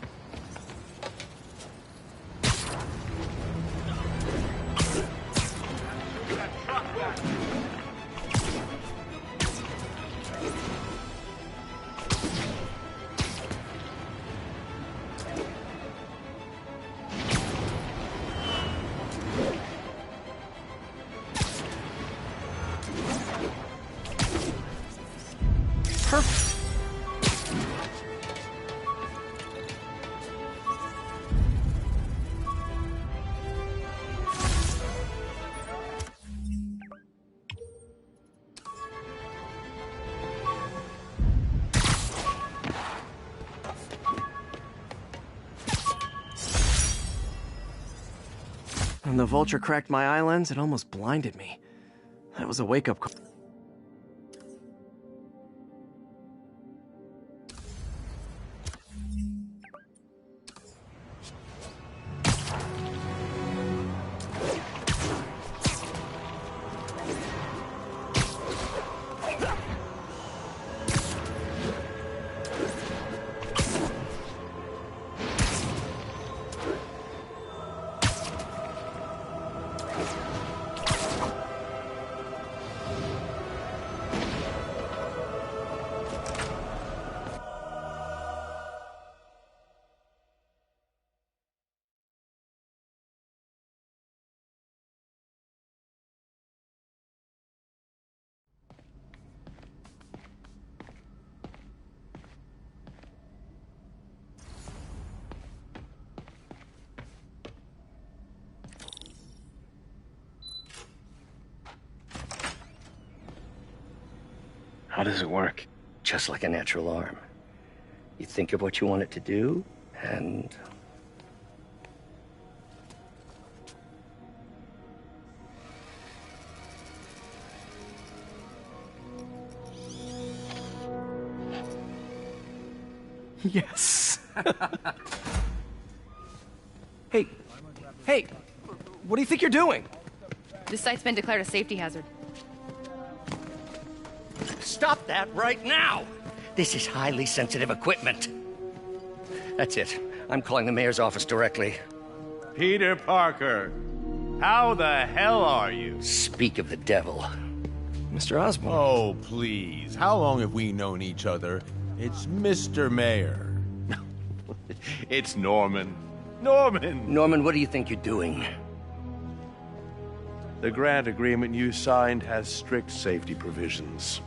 When the vulture cracked my eye lens, it almost blinded me. That was a wake-up call. How does it work? Just like a natural arm. You think of what you want it to do, and... Yes. Hey, what do you think you're doing? This site's been declared a safety hazard. Stop that right now! This is highly sensitive equipment. That's it. I'm calling the mayor's office directly. Peter Parker, how the hell are you? Speak of the devil. Mr. Osborn. Oh, please. How long have we known each other? It's Mr. Mayor. It's Norman. Norman! Norman, what do you think you're doing? The grant agreement you signed has strict safety provisions.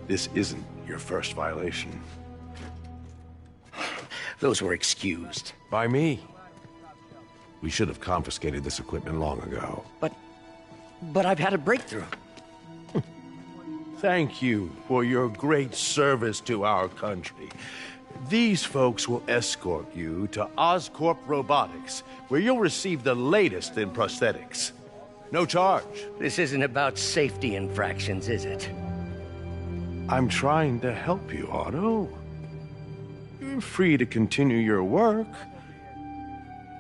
This isn't your first violation. Those were excused. By me. We should have confiscated this equipment long ago. But I've had a breakthrough. Thank you for your great service to our country. These folks will escort you to Oscorp Robotics, where you'll receive the latest in prosthetics. No charge. This isn't about safety infractions, is it? I'm trying to help you, Otto. You're free to continue your work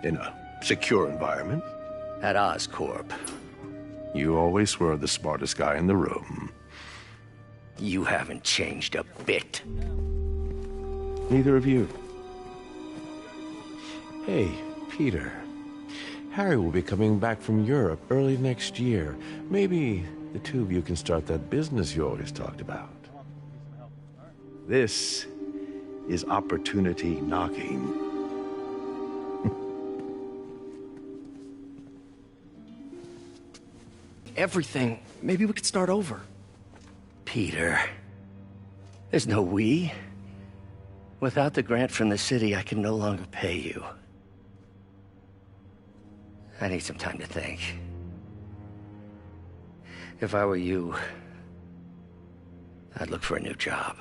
in a secure environment. At Oscorp. You always were the smartest guy in the room. You haven't changed a bit. Neither of you. Hey, Peter. Harry will be coming back from Europe early next year. Maybe the two of you can start that business you always talked about. This is opportunity knocking. Everything. Maybe we could start over. Peter. There's no we. Without the grant from the city, I can no longer pay you. I need some time to think. If I were you, I'd look for a new job.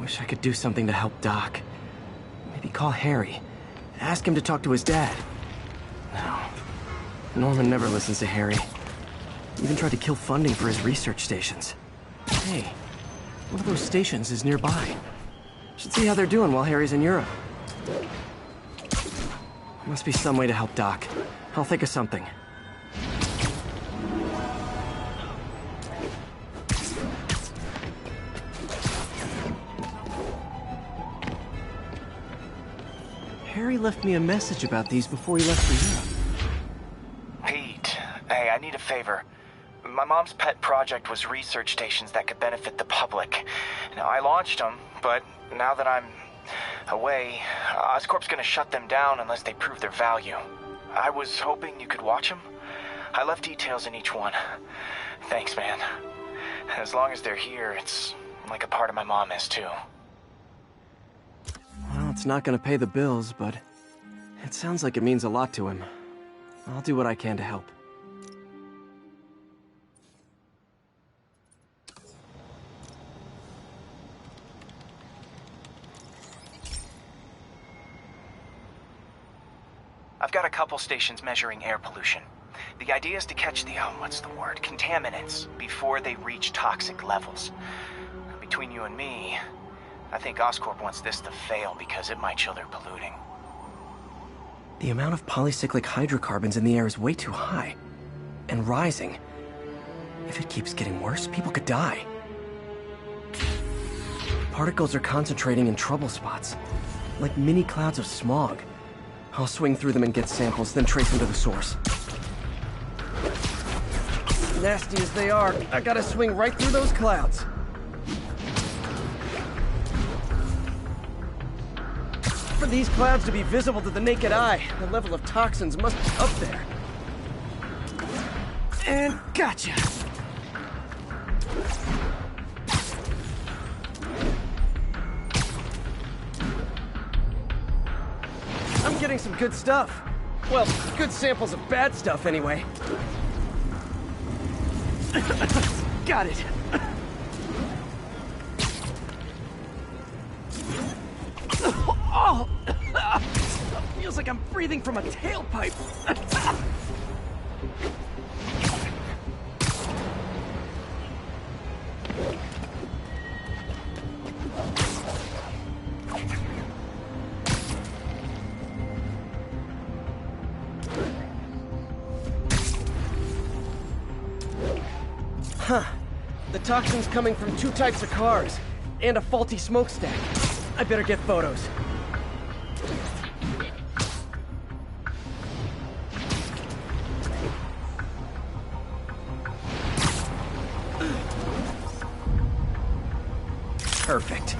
Wish I could do something to help Doc. Maybe call Harry. Ask him to talk to his dad. No. Norman never listens to Harry. Even tried to kill funding for his research stations. Hey, one of those stations is nearby. Should see how they're doing while Harry's in Europe. Must be some way to help Doc. I'll think of something. Harry left me a message about these before he left for Europe. Pete, hey, I need a favor. My mom's pet project was research stations that could benefit the public. Now, I launched them, but now that I'm away, Oscorp's gonna shut them down unless they prove their value. I was hoping you could watch them. I left details in each one. Thanks, man. As long as they're here, it's like a part of my mom is, too. Well, it's not gonna pay the bills, but it sounds like it means a lot to him. I'll do what I can to help. I've got a couple stations measuring air pollution. The idea is to catch the, contaminants before they reach toxic levels. Between you and me, I think Oscorp wants this to fail because it might show they're polluting. The amount of polycyclic hydrocarbons in the air is way too high. And rising. If it keeps getting worse, people could die. Particles are concentrating in trouble spots, like mini clouds of smog. I'll swing through them and get samples, then trace them to the source. Nasty as they are, I gotta swing right through those clouds. For these clouds to be visible to the naked eye, the level of toxins must be up there. And gotcha! I'm getting some good stuff. Well, good samples of bad stuff, anyway. Got it. Oh! Feels like I'm breathing from a tailpipe. Huh. The toxin's coming from 2 types of cars, and a faulty smokestack. I better get photos. Perfect.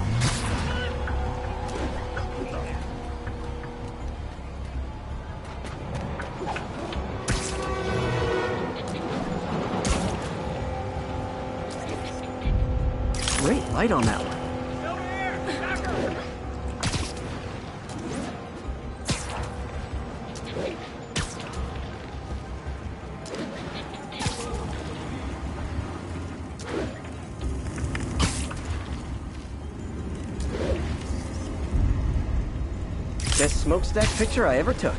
Great light on that one. Best smokestack picture I ever took.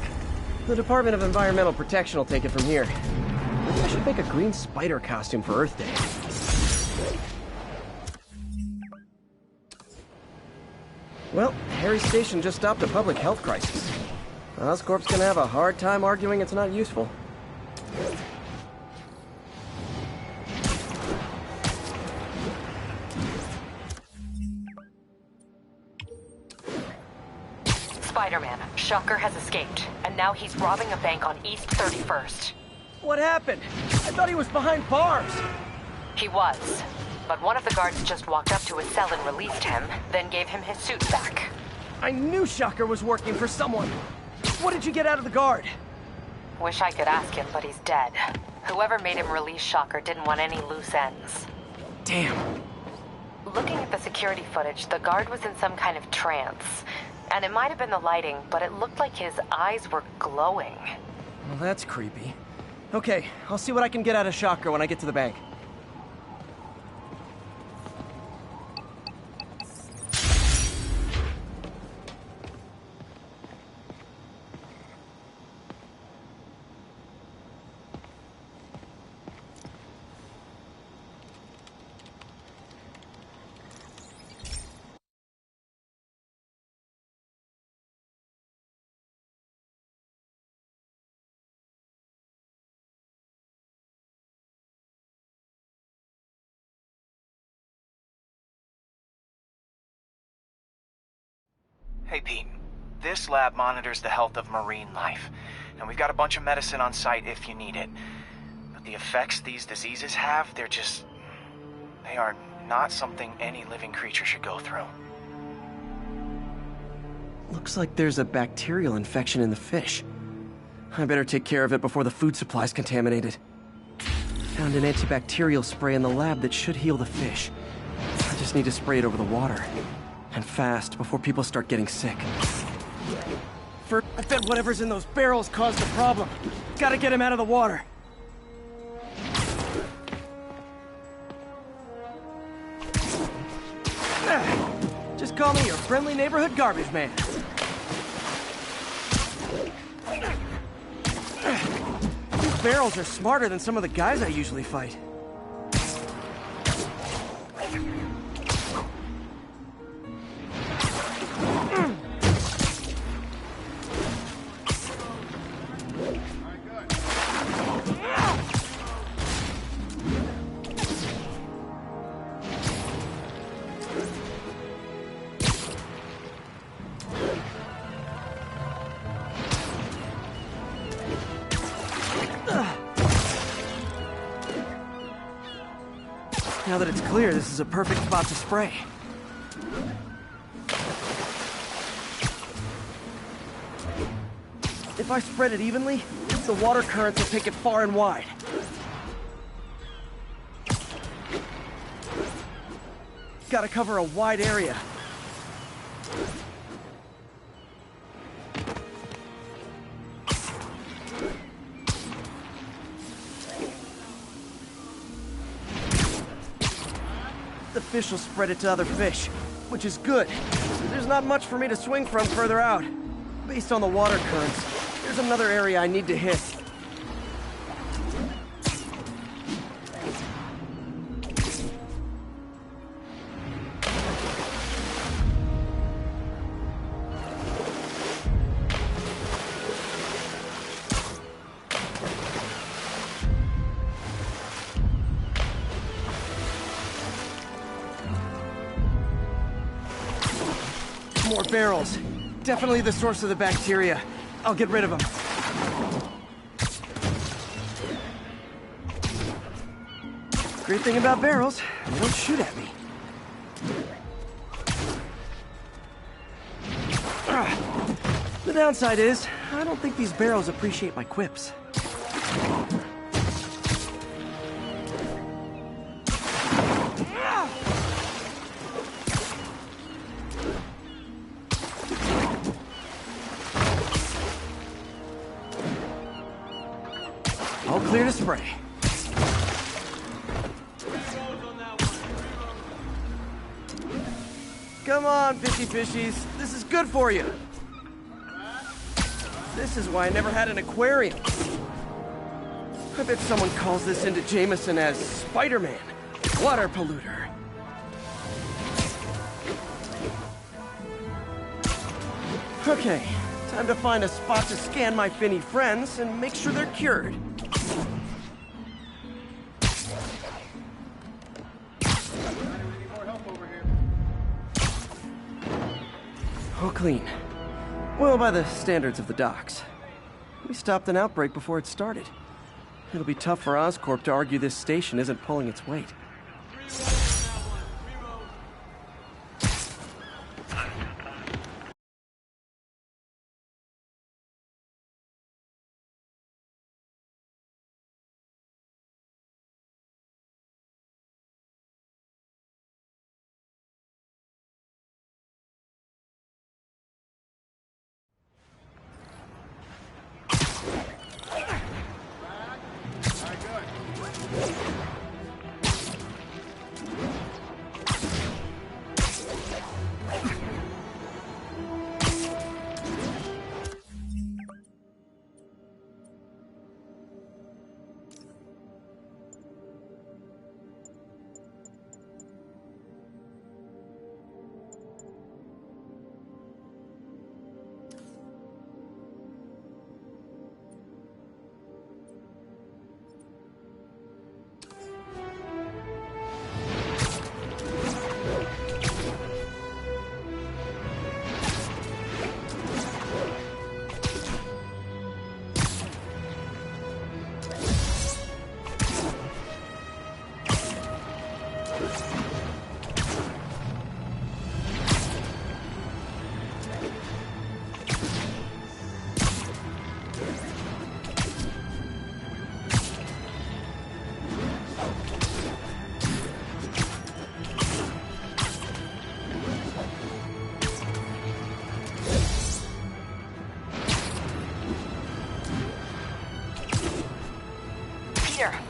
The Department of Environmental Protection will take it from here. Maybe I should make a green spider costume for Earth Day. Well, Harry's station just stopped a public health crisis. Oscorp's gonna have a hard time arguing it's not useful. Spider-Man, Shocker has escaped, and now he's robbing a bank on East 31st. What happened? I thought he was behind bars. He was, but one of the guards just walked up to his cell and released him, then gave him his suit back. I knew Shocker was working for someone. What did you get out of the guard? Wish I could ask him, but he's dead. Whoever made him release Shocker didn't want any loose ends. Damn. Looking at the security footage, the guard was in some kind of trance. And it might have been the lighting, but it looked like his eyes were glowing. Well, that's creepy. Okay, I'll see what I can get out of Shocker when I get to the bank. Hey, Pete. This lab monitors the health of marine life, and we've got a bunch of medicine on site if you need it. But the effects these diseases have, they are not something any living creature should go through. Looks like there's a bacterial infection in the fish. I better take care of it before the food supply's contaminated. Found an antibacterial spray in the lab that should heal the fish. I just need to spray it over the water. And fast, before people start getting sick. I bet whatever's in those barrels caused the problem. Gotta get him out of the water. Just call me your friendly neighborhood garbage man. These barrels are smarter than some of the guys I usually fight. Now that it's clear, this is a perfect spot to spray. If I spread it evenly, the water currents will take it far and wide. Gotta cover a wide area. The fish will spread it to other fish, which is good. There's not much for me to swing from further out. Based on the water currents, there's another area I need to hit. More barrels. Definitely the source of the bacteria. I'll get rid of them. Great thing about barrels, they don't shoot at me. The downside is, I don't think these barrels appreciate my quips. All clear to spray. Come on, fishy fishies. This is good for you. This is why I never had an aquarium. I bet someone calls this into Jameson as Spider-Man, water polluter. Okay, time to find a spot to scan my finny friends and make sure they're cured. All clean. Well, by the standards of the docks. We stopped an outbreak before it started. It'll be tough for Oscorp to argue this station isn't pulling its weight.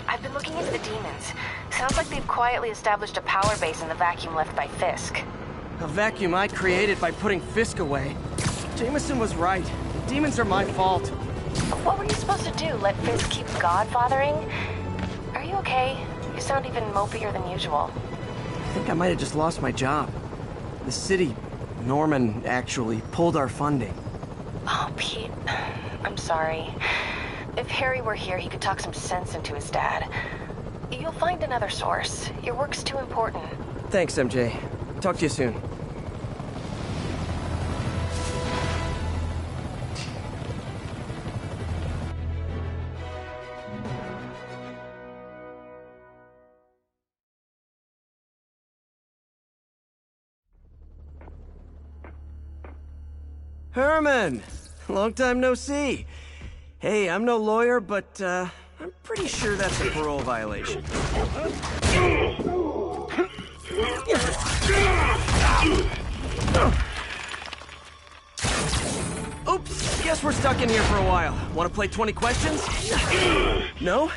I've been looking into the demons. Sounds like they've quietly established a power base in the vacuum left by Fisk. A vacuum I created by putting Fisk away. Jameson was right. The demons are my fault. What were you supposed to do? Let Fisk keep godfathering? Are you okay? You sound even mopier than usual. I think I might have just lost my job. The city, Norman, actually, pulled our funding. Oh, Pete. I'm sorry. If Harry were here, he could talk some sense into his dad. You'll find another source. Your work's too important. Thanks, MJ. Talk to you soon. Herman! Long time no see. Hey, I'm no lawyer, but, I'm pretty sure that's a parole violation. Oops, guess we're stuck in here for a while. Want to play 20 questions? No?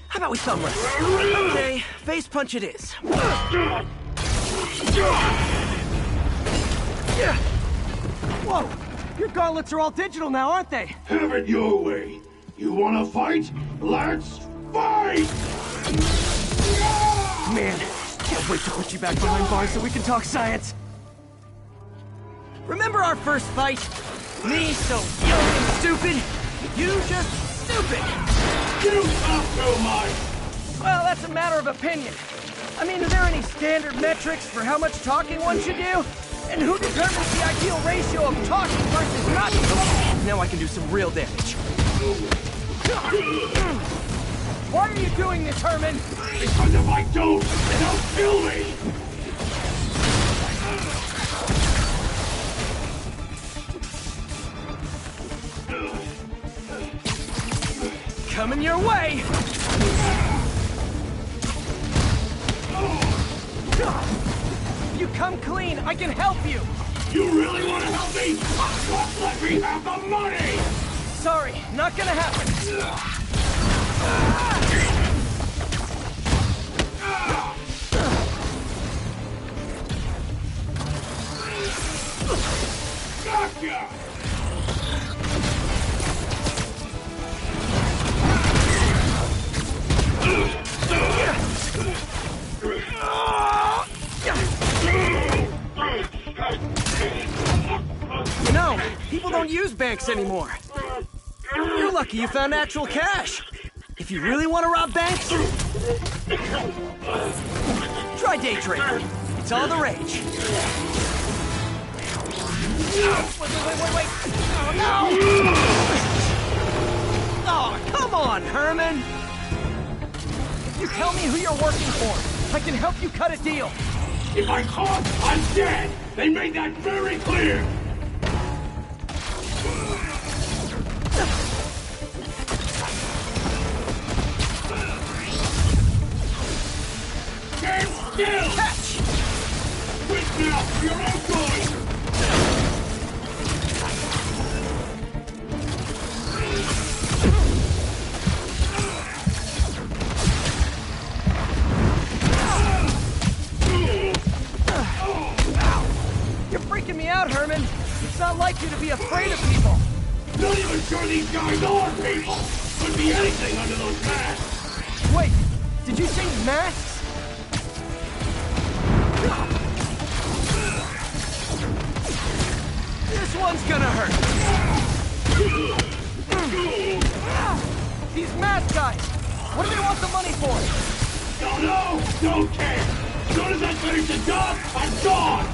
How about we thumb wrestle? Okay, face punch it is. Whoa! Your gauntlets are all digital now, aren't they? Have it your way. You wanna fight? Let's fight! Man, can't wait to put you back behind bars so we can talk science. Remember our first fight? Me so young and stupid, you just stupid. You talk too much. Well, that's a matter of opinion. I mean, are there any standard metrics for how much talking one should do? And who determines the ideal ratio of talking versus not talking? Now I can do some real damage. Why are you doing this, Herman? Because if I don't, they'll kill me! Coming your way! If you come clean, I can help you! You really want to help me? Just let me have the money! Sorry, not gonna happen. Gotcha! You know, people don't use banks anymore. You're lucky you found actual cash. If you really want to rob banks, try day trading. It's all the rage. Wait. Oh, come on, Herman! If you tell me who you're working for, I can help you cut a deal. If I caught, I'm dead! They made that very clear! Stand still! Catch! Quick now, for your own good! You're freaking me out, Herman. It's not like you to be afraid of people. Not even sure these guys are people! Could be anything under those masks! Wait, did you say masks? This one's gonna hurt. These mask guys, what do they want the money for? Don't know! Don't care! As soon as I finish the job, I'm gone!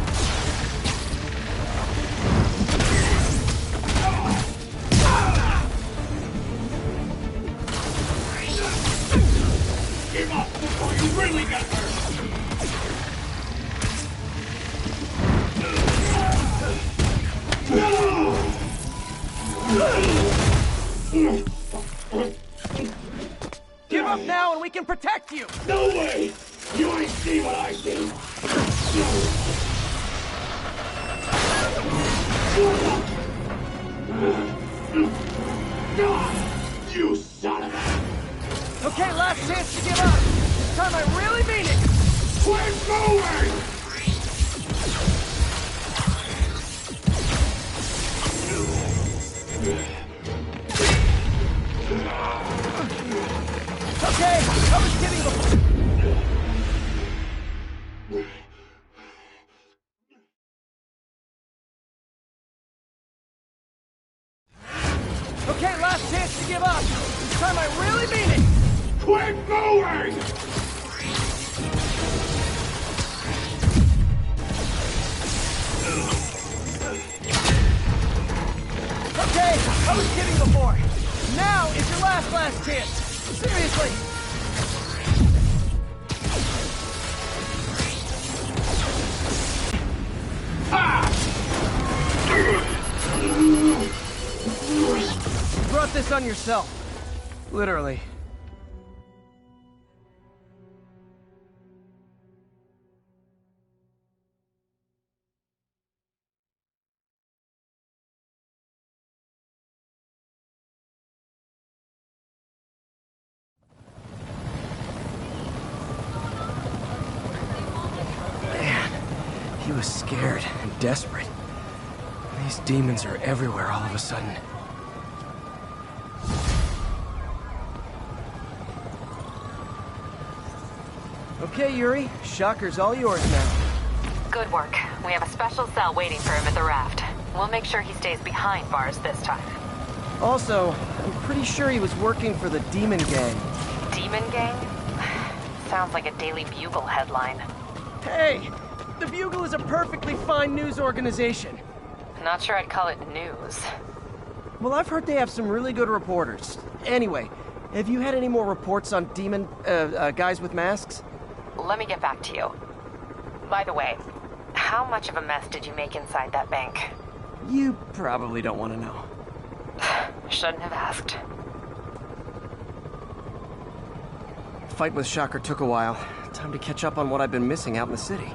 Give up before you really get hurt! Give up now and we can protect you! No way! You ain't see what I see! You son of a... Okay, last chance to give up. This time I really mean it! Quit moving! Okay, I was kidding before. Okay, last chance to give up. This time I really mean it. Quit moving! Okay, I was kidding before. Now is your last chance. Seriously. You brought this on yourself. Literally. He was scared and desperate. These demons are everywhere all of a sudden. Okay, Yuri. Shocker's all yours now. Good work. We have a special cell waiting for him at the raft. We'll make sure he stays behind bars this time. Also, I'm pretty sure he was working for the Demon Gang. Demon Gang? Sounds like a Daily Bugle headline. Hey! The Bugle is a perfectly fine news organization. Not sure I'd call it news. Well, I've heard they have some really good reporters. Anyway, have you had any more reports on demon, guys with masks? Let me get back to you. By the way, how much of a mess did you make inside that bank? You probably don't want to know. Shouldn't have asked. The fight with Shocker took a while. Time to catch up on what I've been missing out in the city.